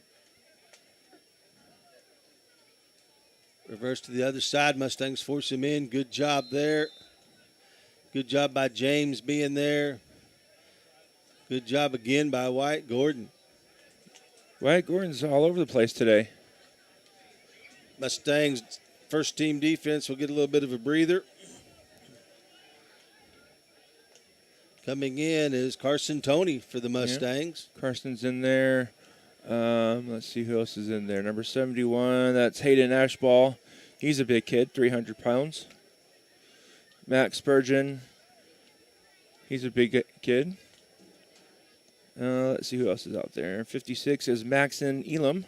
Reverse to the other side. Mustangs force him in. Good job there. Good job by James being there. Good job again by Wyatt Gordon. Wyatt Gordon's all over the place today. Mustangs first team defense will get a little bit of a breather. Coming in is Carson Toney for the Mustangs. Yeah. Carson's in there. Let's see who else is in there. Number 71, that's Hayden Ashball. He's a big kid, 300 pounds. Max Spurgeon, he's a big kid. Let's see who else is out there. 56 is Maxon Elam.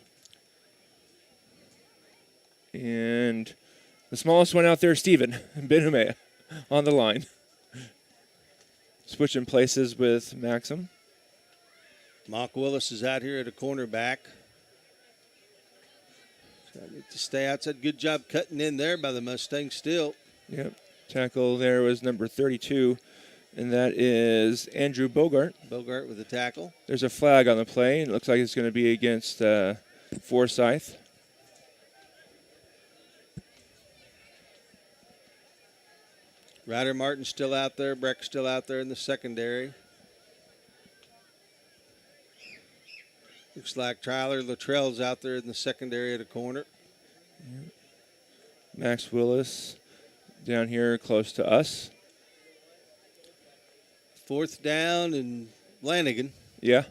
And the smallest one out there, Steven Ben-Humea, on the line. Switching places with Maxim. Mock Willis is out here at a cornerback. Trying to stay outside. Good job cutting in there by the Mustangs still. Yep. Tackle there was number 32, and that is Andrew Bogart. Bogart with the tackle. There's a flag on the play, and it looks like it's going to be against Foresight. Ryder Martin's still out there. Breck's still out there in the secondary. Looks like Tyler Luttrell's out there in the secondary at a corner. Yep. Max Willis down here close to us. 4th down and Lanigan. Yeah.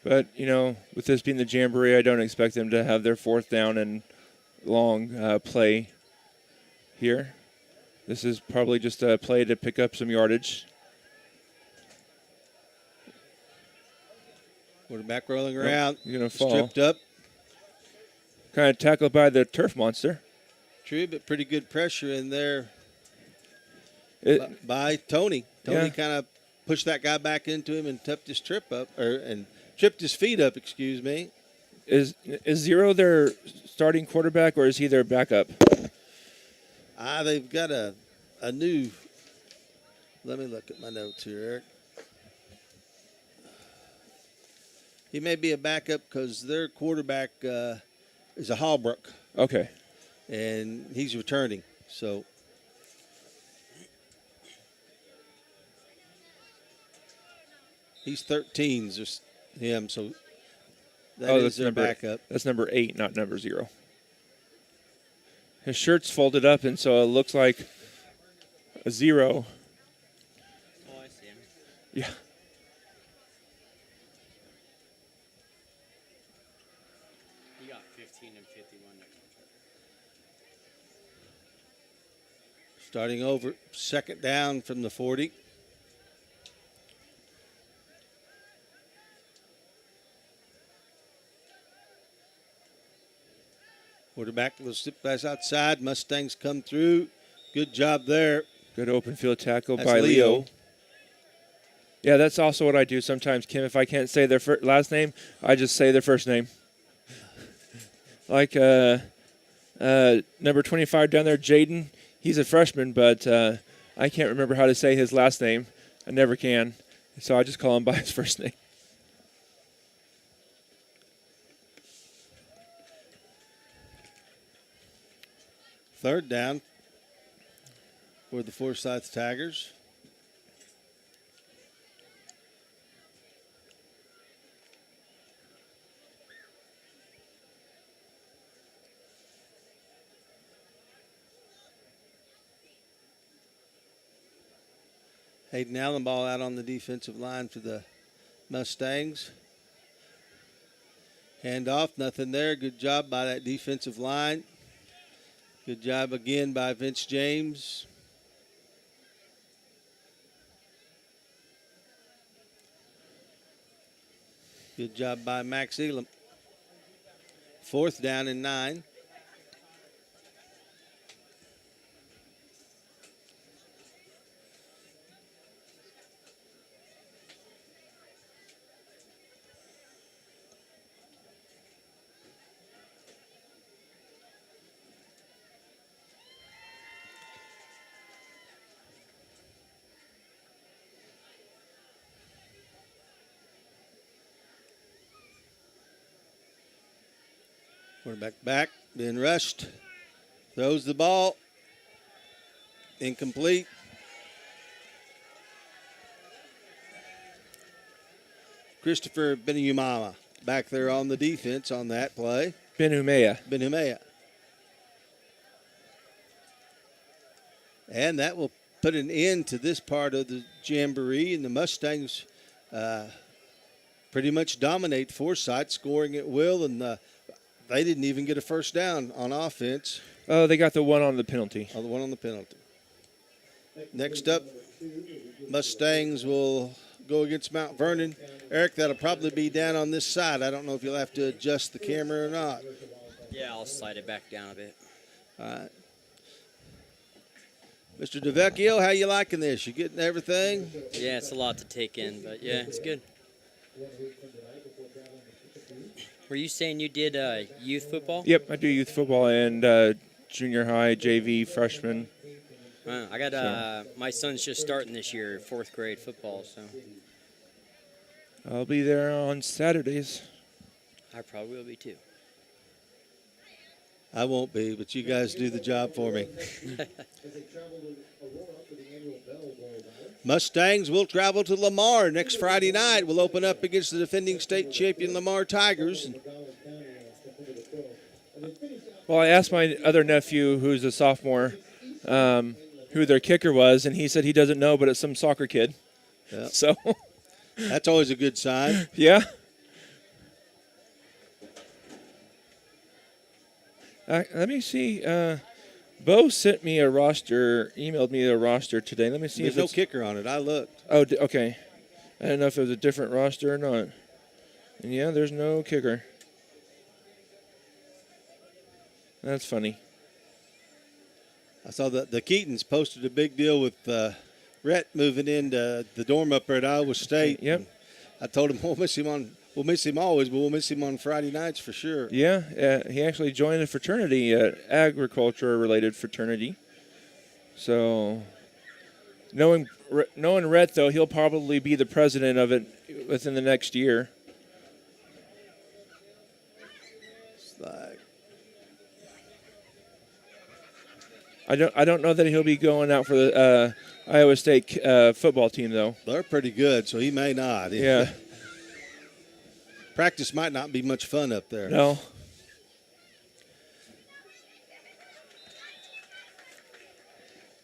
But, you know, with this being the Jamboree, I don't expect them to have their 4th down and long play here. This is probably just a play to pick up some yardage. Quarterback rolling around. You're going to fall. Stripped up. Kind of tackled by the turf monster. True, but pretty good pressure in there by Tony. Yeah. Kind of pushed that guy back into him and tripped his tripped his feet up, excuse me. Is Zero their starting quarterback, or is he their backup? They've got a new. Let me look at my notes here, Eric. He may be a backup because their quarterback is a Hallbrook. Okay. And he's returning. So he's 13, just him. So that is their backup. That's number 8, not number 0. His shirt's folded up, and so it looks like a 0. Oh, I see him. Yeah. He got 15 and 51 next one. Starting over, 2nd down from the 40. Quarterback will slip pass outside. Mustangs come through. Good job there. Good open field tackle That's by Leo. Leo. Yeah, that's also what I do sometimes, Kim. If I can't say their last name, I just say their first name. Like number 25 down there, Jaden. He's a freshman, but I can't remember how to say his last name. I never can. So I just call him by his first name. Third down for the Forsyth Tigers. Hayden Allen ball out on the defensive line for the Mustangs. Handoff, nothing there. Good job by that defensive line. Good job again by Vince James. Good job by Max Elam. 4th down and 9. Quarterback back, being rushed. Throws the ball. Incomplete. Christopher Ben-Humea back there on the defense on that play. Ben-Humea. And that will put an end to this part of the Jamboree, and the Mustangs pretty much dominate Foresight, scoring at will, and they didn't even get a first down on offense. Oh, they got the one on the penalty. Oh, the one on the penalty. Next up, Mustangs will go against Mount Vernon. Eric, that'll probably be down on this side. I don't know if you'll have to adjust the camera or not. Yeah, I'll slide it back down a bit. All right. Mr. DeVecchio, how you liking this? You getting everything? Yeah, it's a lot to take in, but yeah, it's good. Were you saying you did youth football? Yep, I do youth football and junior high, JV, freshman. I got my son's just starting this year, 4th grade football, so I'll be there on Saturdays. I probably will be too. I won't be, but you guys do the job for me. Mustangs will travel to Lamar next Friday night. We'll open up against the defending state champion Lamar Tigers. Well, I asked my other nephew, who's a sophomore, who their kicker was, and he said he doesn't know, but it's some soccer kid. Yep. So that's always a good sign. Yeah. Let me see. Bo sent me a roster, emailed me a roster today. Let me see There's if no it's kicker on it. I looked. Oh, okay. I don't know if it was a different roster or not. And yeah, there's no kicker. That's funny. I saw that the Keatons posted a big deal with Rhett moving into the dorm up there at Iowa State. Yep. I told him we'll miss him always, but we'll miss him on Friday nights for sure. Yeah, he actually joined a fraternity, agriculture-related fraternity. So, knowing Rhett, though, he'll probably be the president of it within the next year. It's like, I don't know that he'll be going out for the Iowa State football team, though. they're pretty good, so he may not. Yeah. Practice might not be much fun up there. No.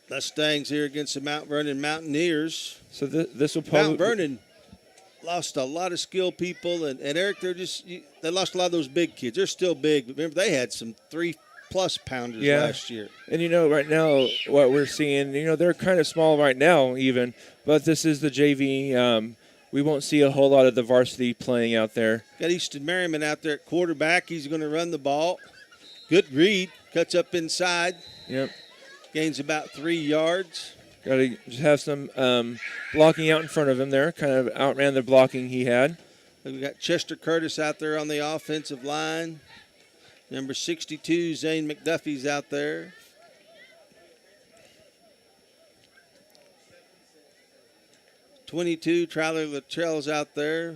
Mustangs here against the Mount Vernon Mountaineers. So this will probably Mount Vernon lost a lot of skilled people, and Eric, they lost a lot of those big kids. They're still big, but remember they had some 3+ pounders last year. And right now what we're seeing, they're kind of small right now even, but this is the JV. We won't see a whole lot of the varsity playing out there. Got Easton Merriman out there at quarterback. He's going to run the ball. Good read. Cuts up inside. Yep. Gains about 3 yards. Got to just have some blocking out in front of him there. Kind of outran the blocking he had. We got Chester Curtis out there on the offensive line. Number 62, Zane McDuffie's out there. .22, Tyler Luttrell's out there.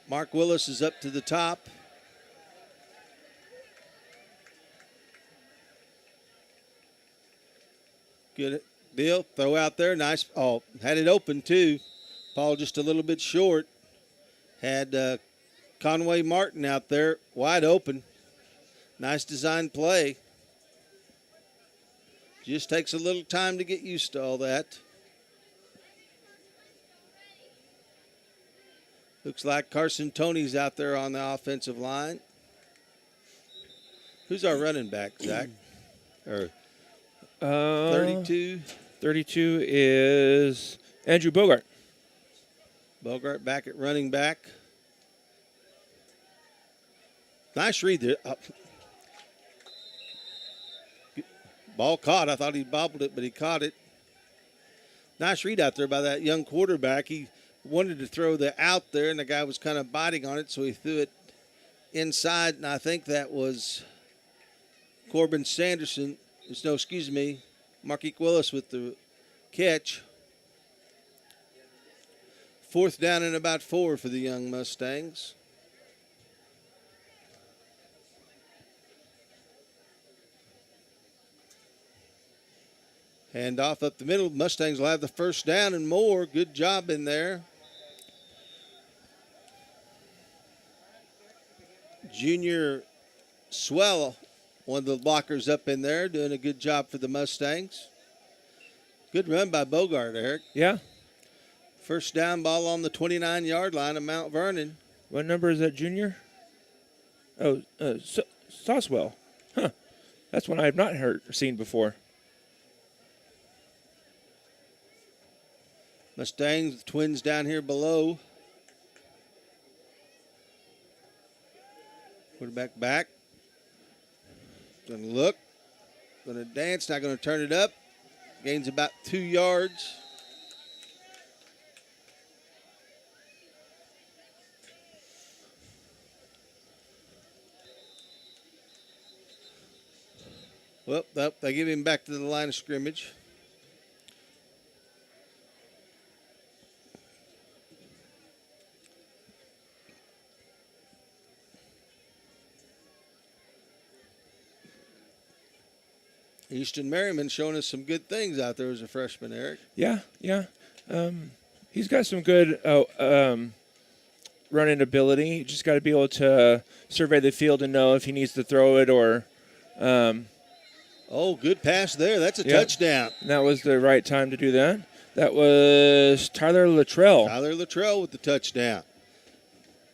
Mark Willis is up to the top. Good deal. Throw out there. Nice. Oh, had it open too. Paul just a little bit short. Had Conway Martin out there wide open. Nice design play. Just takes a little time to get used to all that. Looks like Carson Toney's out there on the offensive line. Who's our running back, Zach? Or 32? 32 is Andrew Bogart. Bogart back at running back. Nice read there. Ball caught. I thought he bobbled it, but he caught it. Nice read out there by that young quarterback. He wanted to throw the out there, and the guy was kind of biting on it, so he threw it inside, and I think that was Corbin Sanderson. Marquise Willis with the catch. 4th down and about 4 for the young Mustangs. Hand off up the middle. Mustangs will have the first down and more. Good job in there. Junior Swell, one of the blockers up in there, doing a good job for the Mustangs. Good run by Bogart, Eric. Yeah. First down, ball on the 29-yard line of Mount Vernon. What number is that, junior? Oh, Soswell. Huh. That's one I have not seen before. Mustangs, the Twins down here below. Quarterback back. Going to look. Going to dance. Not going to turn it up. Gains about 2 yards. Well, they give him back to the line of scrimmage. Easton Merriman showing us some good things out there as a freshman, Eric. Yeah. He's got some good running ability. You just got to be able to survey the field and know if he needs to throw it or. Good pass there. That's a touchdown. And that was the right time to do that. That was Tyler Luttrell. Tyler Luttrell with the touchdown.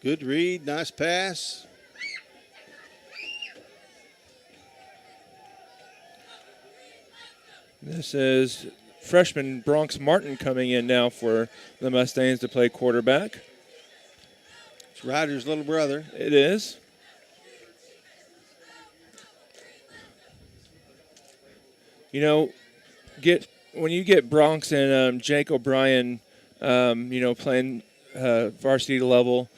Good read. Nice pass. This is freshman Bronx Martin coming in now for the Mustangs to play quarterback. It's Ryder's little brother. It is. You know, when you get Bronx and Jake O'Brien, playing varsity level,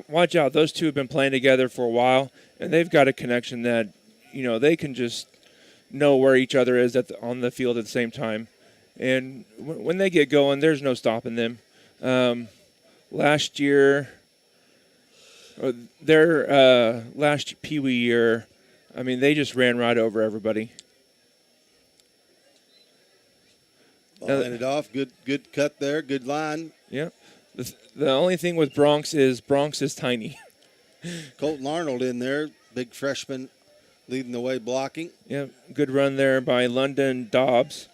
watch out. Those two have been playing together for a while, and they've got a connection that, they can just know where each other is on the field at the same time. And when they get going, there's no stopping them. Last year, their last Pee Wee year, they just ran right over everybody. Ball ended off. Good cut there. Good line. Yeah. The only thing with Bronx is tiny. Colton Arnold in there, big freshman, leading the way blocking. Yeah, good run there by London Dobbs.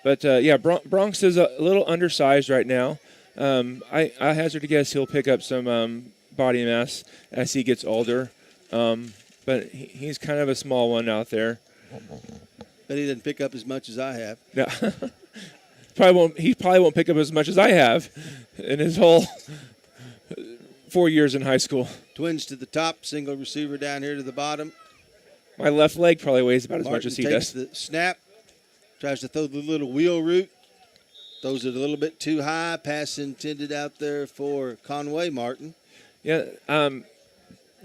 But, Bronx is a little undersized right now. I hazard to guess he'll pick up some body mass as he gets older. But he's kind of a small one out there. But he didn't pick up as much as I have. Yeah. He probably won't pick up as much as I have in his whole 4 years in high school. Twins to the top, single receiver down here to the bottom. My left leg probably weighs about as Martin much as he takes does. The snap, tries to throw the little wheel route, throws it a little bit too high. Pass intended out there for Conway Martin. Yeah,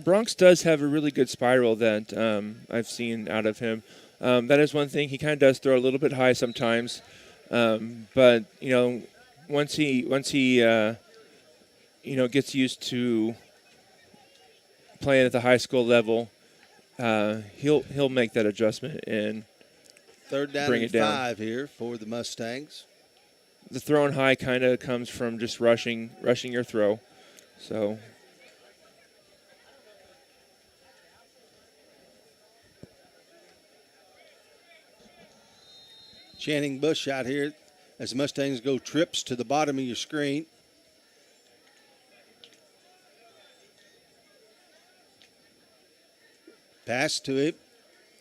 Bronx does have a really good spiral that I've seen out of him. That is one thing. He kind of does throw a little bit high sometimes, but once he gets used to playing at the high school level, he'll make that adjustment and third down bring and it down. 5 here for the Mustangs. The throwing high kind of comes from just rushing your throw, so. Channing Bush out here as the Mustangs go trips to the bottom of your screen. Pass to him.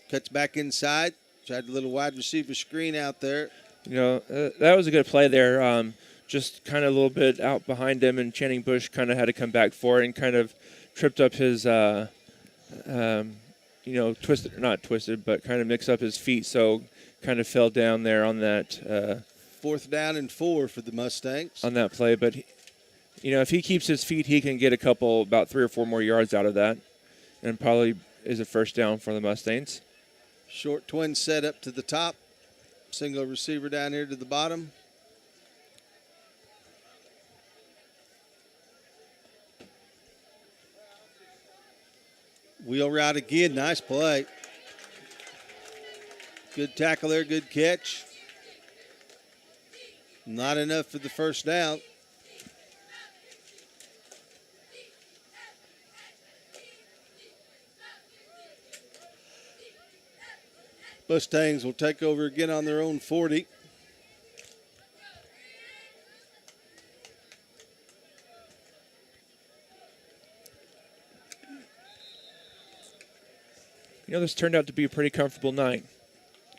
Cuts back inside. Tried a little wide receiver screen out there. That was a good play there. Just kind of a little bit out behind him, and Channing Bush kind of had to come back for it and kind of tripped up his, twisted, not twisted, but kind of mixed up his feet. So kind of fell down there on that. Fourth down and 4 for the Mustangs. On that play. But, if he keeps his feet, he can get about 3 or 4 more yards out of that, and probably is a first down for the Mustangs. Short twin set up to the top. Single receiver down here to the bottom. Wheel route again. Nice play. Good tackle there. Good catch. Not enough for the first down. Mustangs will take over again on their own 40. This turned out to be a pretty comfortable night.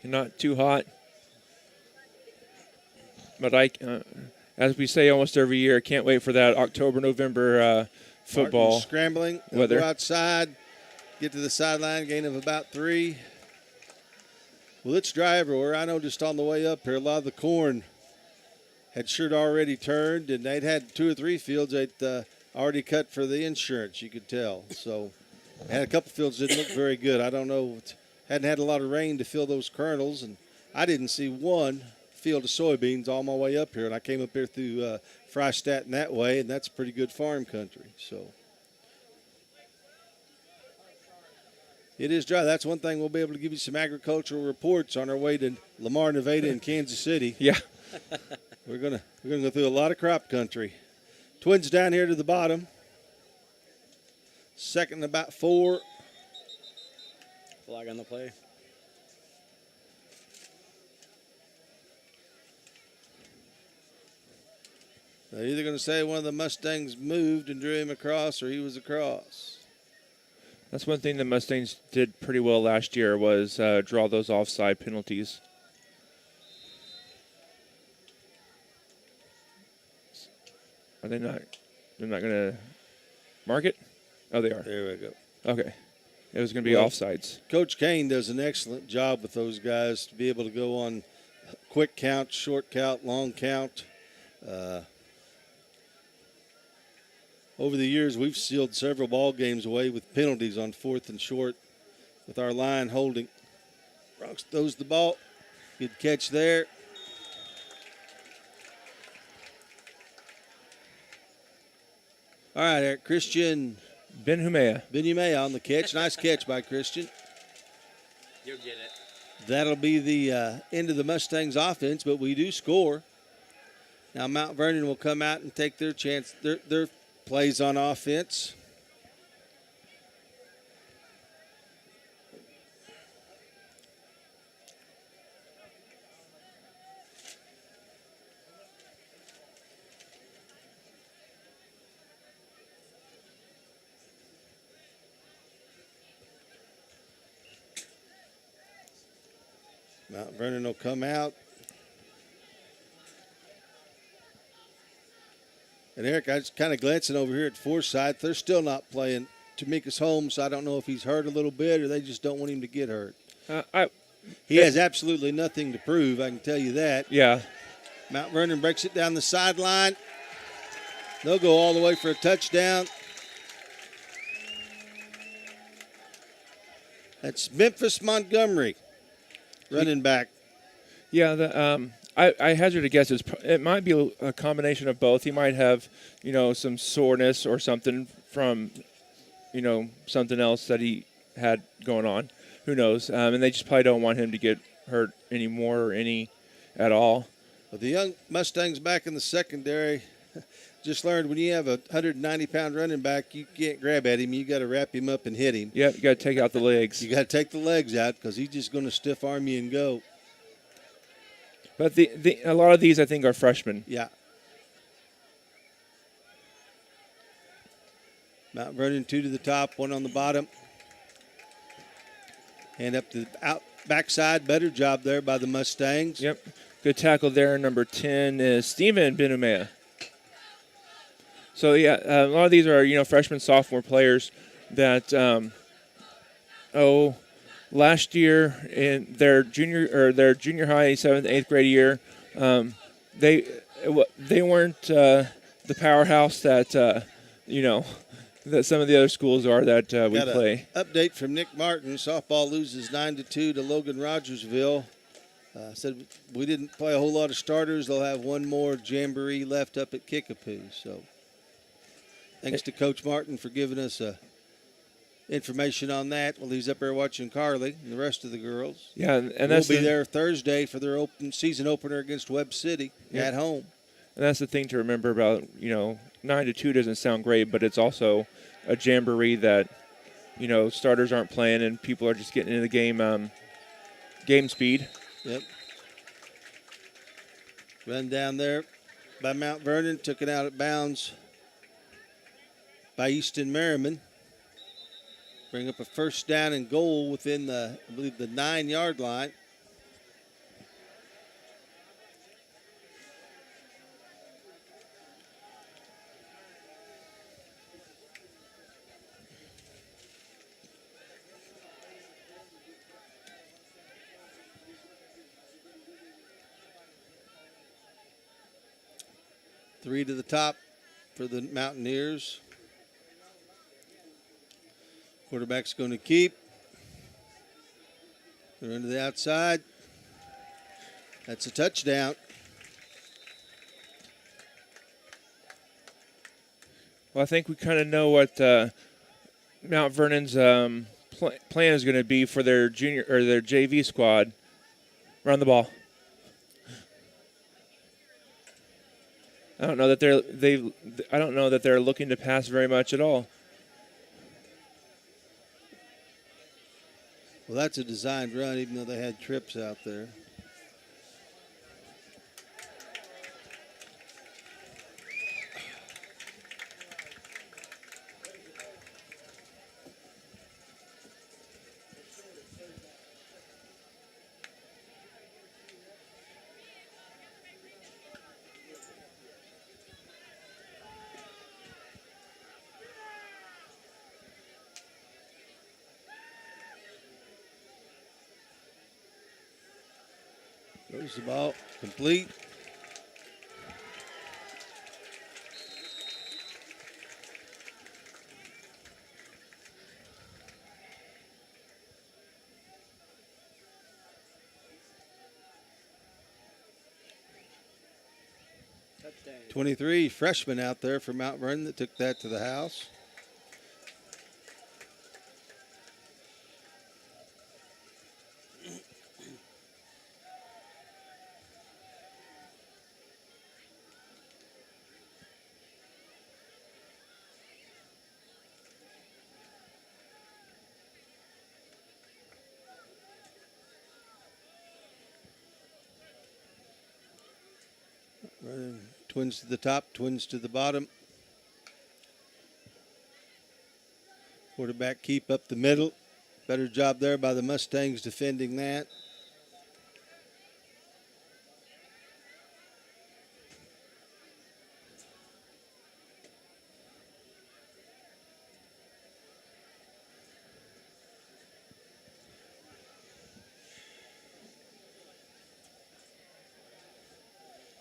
Not too hot. But as we say almost every year, I can't wait for that October, November football Martin's scrambling. They'll weather. go outside, get to the sideline, gain of about 3. Well, it's dry everywhere. I know just on the way up here, a lot of the corn had sure already turned, and they'd had 2 or 3 fields they'd already cut for the insurance, you could tell. So had a couple fields that didn't look very good. I don't know. Hadn't had a lot of rain to fill those kernels, and I didn't see one field of soybeans all my way up here, and I came up here through Foresight and that way, and that's pretty good farm country. So it is dry. That's one thing we'll be able to give you some agricultural reports on our way to Lamar, Nevada, and Kansas City. Yeah. We're gonna go through a lot of crop country. Twins down here to the bottom. Second and about 4. Flag on the play. They're either going to say one of the Mustangs moved and drew him across, or he was across. That's one thing the Mustangs did pretty well last year was draw those offside penalties. Are they not? They're not going to mark it? Oh, they are. There we go. Okay. It was going to be Well, offsides. Coach Kane does an excellent job with those guys to be able to go on quick count, short count, long count. Over the years, we've sealed several ball games away with penalties on 4th and short with our line holding. Bronx throws the ball. Good catch there. All right, Eric. Christian Ben Humea. Benumea on the catch. Nice catch by Christian. You'll get it. That'll be the end of the Mustangs offense, but we do score. Now Mount Vernon will come out and take their chance, their plays on offense. Mount Vernon will come out. And Eric, I was kind of glancing over here at Foresight. They're still not playing Tamika's home, so I don't know if he's hurt a little bit or they just don't want him to get hurt. He has absolutely nothing to prove, I can tell you that. Yeah. Mount Vernon breaks it down the sideline. They'll go all the way for a touchdown. That's Memphis Montgomery, running back. Yeah, I hazard a guess it might be a combination of both. He might have, some soreness or something from, something else that he had going on. Who knows? And they just probably don't want him to get hurt anymore or any at all. But the young Mustangs back in the secondary just learned when you have a 190-pound running back, you can't grab at him. You got to wrap him up and hit him. Yeah, you got to take out the legs. You got to take the legs out because he's just going to stiff arm you and go. But a lot of these, I think, are freshmen. Yeah. Mount Vernon 2 to the top, 1 on the bottom. And up to the backside. Better job there by the Mustangs. Yep. Good tackle there. Number 10 is Steven Benumea. So, yeah, a lot of these are, freshman, sophomore players that, last year in their junior high 7th, 8th grade year, they weren't the powerhouse that that some of the other schools are that we Got play. Update from Nick Martin: softball loses 9-2 to Logan Rogersville. Said we didn't play a whole lot of starters. They'll have one more Jamboree left up at Kickapoo. So thanks to Coach Martin for giving us information on that while he's up there watching Carly and the rest of the girls. Yeah, and we'll that's be there Thursday for their season opener against Webb City at home. And that's the thing to remember about, 9-2 doesn't sound great, but it's also a Jamboree that, starters aren't playing and people are just getting into the game speed. Yep. Run down there by Mount Vernon, took it out of bounds by Easton Merriman. Bring up a first down and goal within the 9-yard line. 3 to the top for the Mountaineers. Quarterback's going to keep. They're into the outside. That's a touchdown. Well, I think we kind of know what Mount Vernon's plan is going to be for their junior or their JV squad. Run the ball. I don't know that they're looking to pass very much at all. Well, that's a designed run, even though they had trips out there. Throws the ball complete. Touchdown. 23 freshman out there for Mount Vernon that took that to the house. Running twins to the top, twins to the bottom. Quarterback keep up the middle. Better job there by the Mustangs defending that.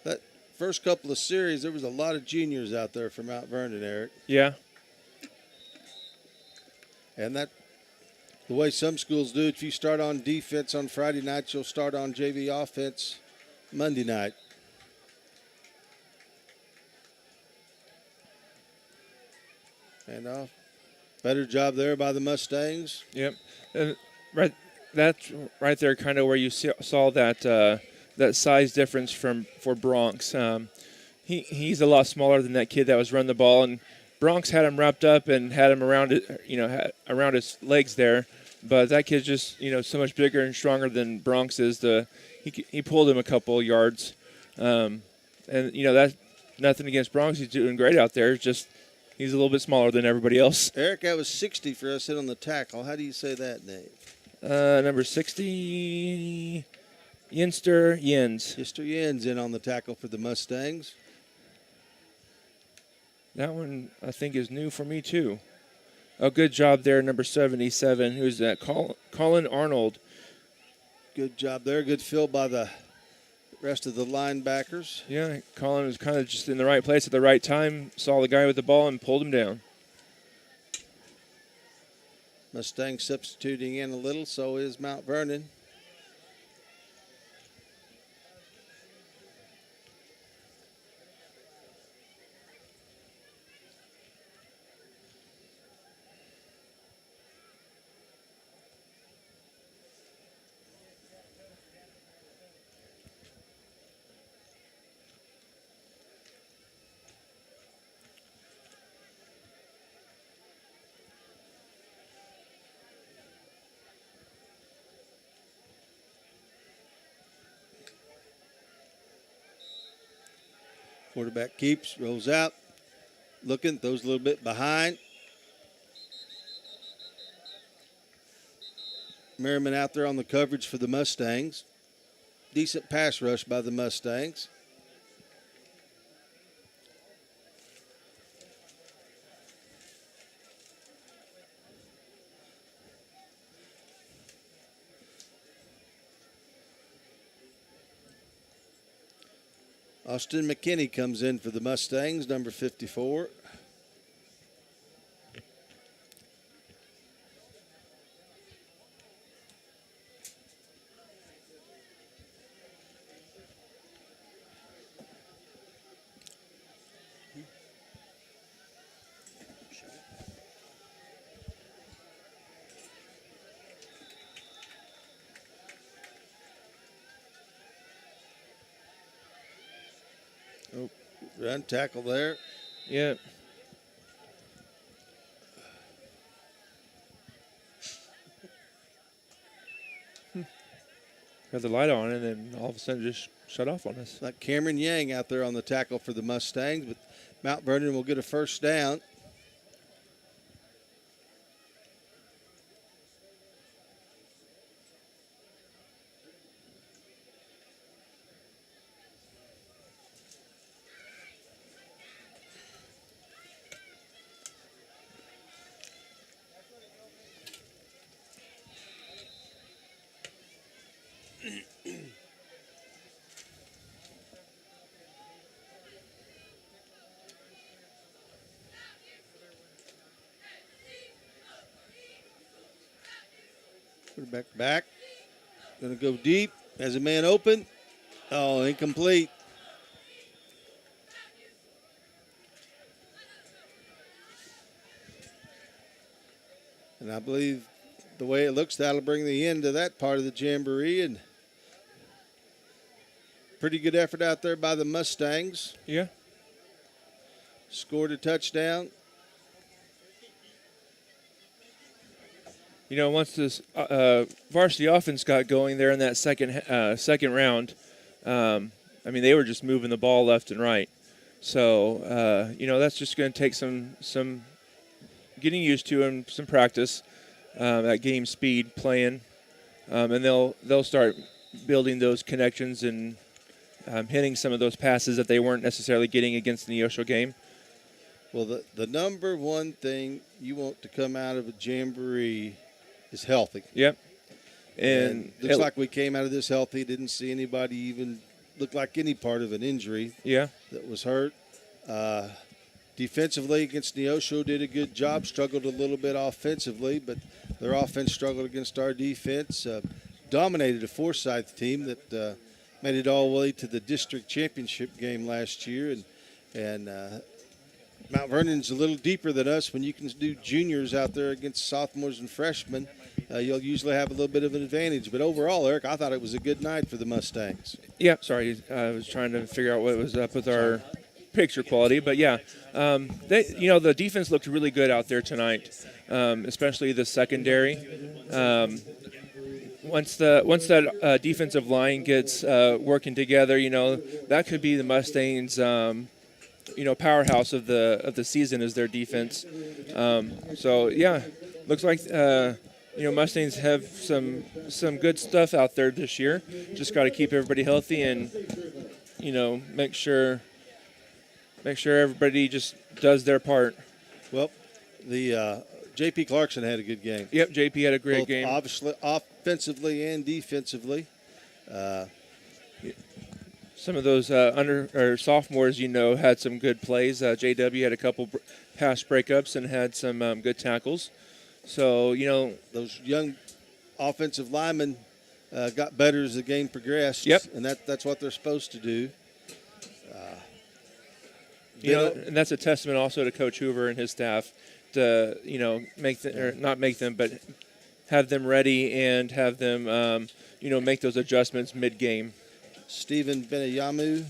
That first couple of series, there was a lot of juniors out there for Mount Vernon, Eric. Yeah. And that, the way some schools do it, if you start on defense on Friday night, you'll start on JV offense Monday night. And better job there by the Mustangs. Yep. That's right there, kind of where you saw that that size difference for Bronx. He's a lot smaller than that kid that was running the ball, and Bronx had him wrapped up and had him around it, around his legs there. But that kid's just so much bigger and stronger than Bronx is. He pulled him a couple yards, and that's nothing against Bronx. He's doing great out there. It's just he's a little bit smaller than everybody else. Eric, that was 60 for us hit on the tackle. How do you say that name? Number 60, Yinster Yins. Mr. Yins in on the tackle for the Mustangs. That one, I think, is new for me, too. Oh, good job there, number 77. Who's that? Colin Arnold. Good job there. Good fill by the rest of the linebackers. Yeah, Colin was kind of just in the right place at the right time, saw the guy with the ball and pulled him down. Mustangs substituting in a little, so is Mount Vernon. Quarterback keeps, rolls out, looking, throws a little bit behind. Merriman out there on the coverage for the Mustangs. Decent pass rush by the Mustangs. Austin McKinney comes in for the Mustangs, number 54. Oh, run tackle there. Yeah. Had the light on, and then all of a sudden just shut off on us. Like Cameron Yang out there on the tackle for the Mustangs, but Mount Vernon will get a first down. Quarterback back. Going to go deep. Has a man open. Oh, incomplete. And I believe the way it looks, that'll bring the end to that part of the Jamboree. And pretty good effort out there by the Mustangs. Yeah. Scored a touchdown. You know, once this varsity offense got going there in that second round, I mean, they were just moving the ball left and right. So, you know, that's just going to take some getting used to and some practice, that game speed playing, and they'll start building those connections and hitting some of those passes that they weren't necessarily getting against the Neosho game. Well, the number one thing you want to come out of a Jamboree is healthy. Yep. And looks like we came out of this healthy. Didn't see anybody even look like any part of an injury. Yeah. That was hurt. Defensively against Neosho did a good job. Struggled a little bit offensively, but their offense struggled against our defense. Dominated a Foresight team that made it all the way to the district championship game last year, and Mount Vernon's a little deeper than us. When you can do juniors out there against sophomores and freshmen, you'll usually have a little bit of an advantage. But overall, Eric, I thought it was a good night for the Mustangs. Yeah, sorry, I was trying to figure out what was up with our picture quality. But yeah, the defense looked really good out there tonight, especially the secondary. Once that defensive line gets working together, you know, that could be the Mustangs' powerhouse of the season is their defense. So yeah, looks like Mustangs have some good stuff out there this year. Just got to keep everybody healthy and make sure everybody just does their part. Well, the J.P. Clarkson had a good game. Yep, J.P. had a great Both game. Obviously, offensively and defensively. Some of those sophomores, had some good plays. J.W. had a couple pass breakups and had some good tackles. So, those young offensive linemen got better as the game progressed. Yep. And that's what they're supposed to do. And that's a testament also to Coach Hoover and his staff to, but have them ready and have them, make those adjustments mid-game. Stephen Benumea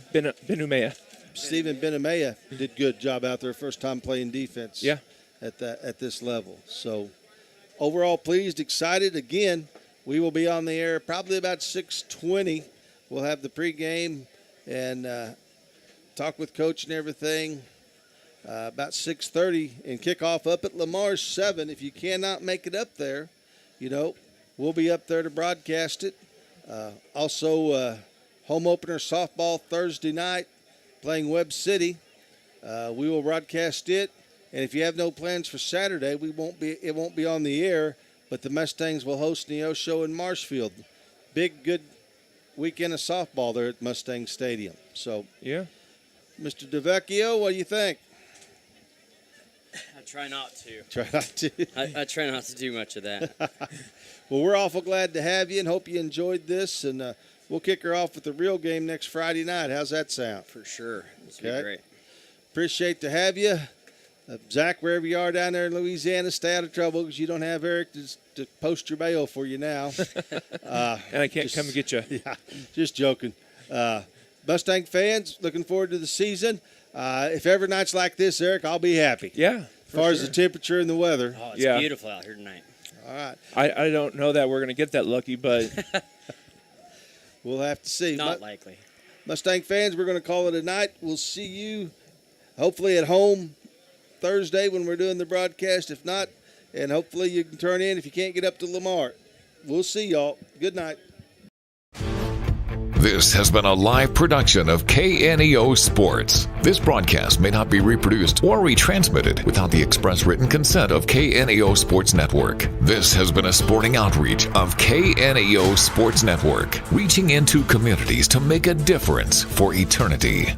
did a good job out there, first time playing defense. Yeah. At this level. So overall pleased, excited. Again, we will be on the air probably about 6:20. We'll have the pregame and talk with Coach and everything about 6:30 and kickoff up at Lamar's 7. If you cannot make it up there, we'll be up there to broadcast it. Also, home opener softball Thursday night, playing Webb City. We will broadcast it, and if you have no plans for Saturday, it won't be on the air. But the Mustangs will host Neosho in Marshfield. Big good weekend of softball there at Mustang Stadium. So, Yeah. Mr. DeVecchio, what do you think? I try not to. Try not to. I try not to do much of that. Well, we're awful glad to have you and hope you enjoyed this. And we'll kick her off with the real game next Friday night. How's that sound? For sure. This will Okay. be great. Appreciate to have you. Zach, wherever you are down there in Louisiana, stay out of trouble because you don't have Eric to post your bail for you now. And I can't come and get you. Yeah, just joking. Mustang fans, looking forward to the season. If every night's like this, Eric, I'll be happy. Yeah. As far as the temperature and the weather. Oh, it's Yeah. beautiful out here tonight. All right. I don't know that we're going to get that lucky, but We'll have to see. Not likely. Mustang fans, we're going to call it a night. We'll see you hopefully at home Thursday when we're doing the broadcast. If not, and hopefully you can turn in if you can't get up to Lamar. We'll see y'all. Good night. This has been a live production of KNEO Sports. This broadcast may not be reproduced or retransmitted without the express written consent of KNEO Sports Network. This has been a sporting outreach of KNEO Sports Network, reaching into communities to make a difference for eternity.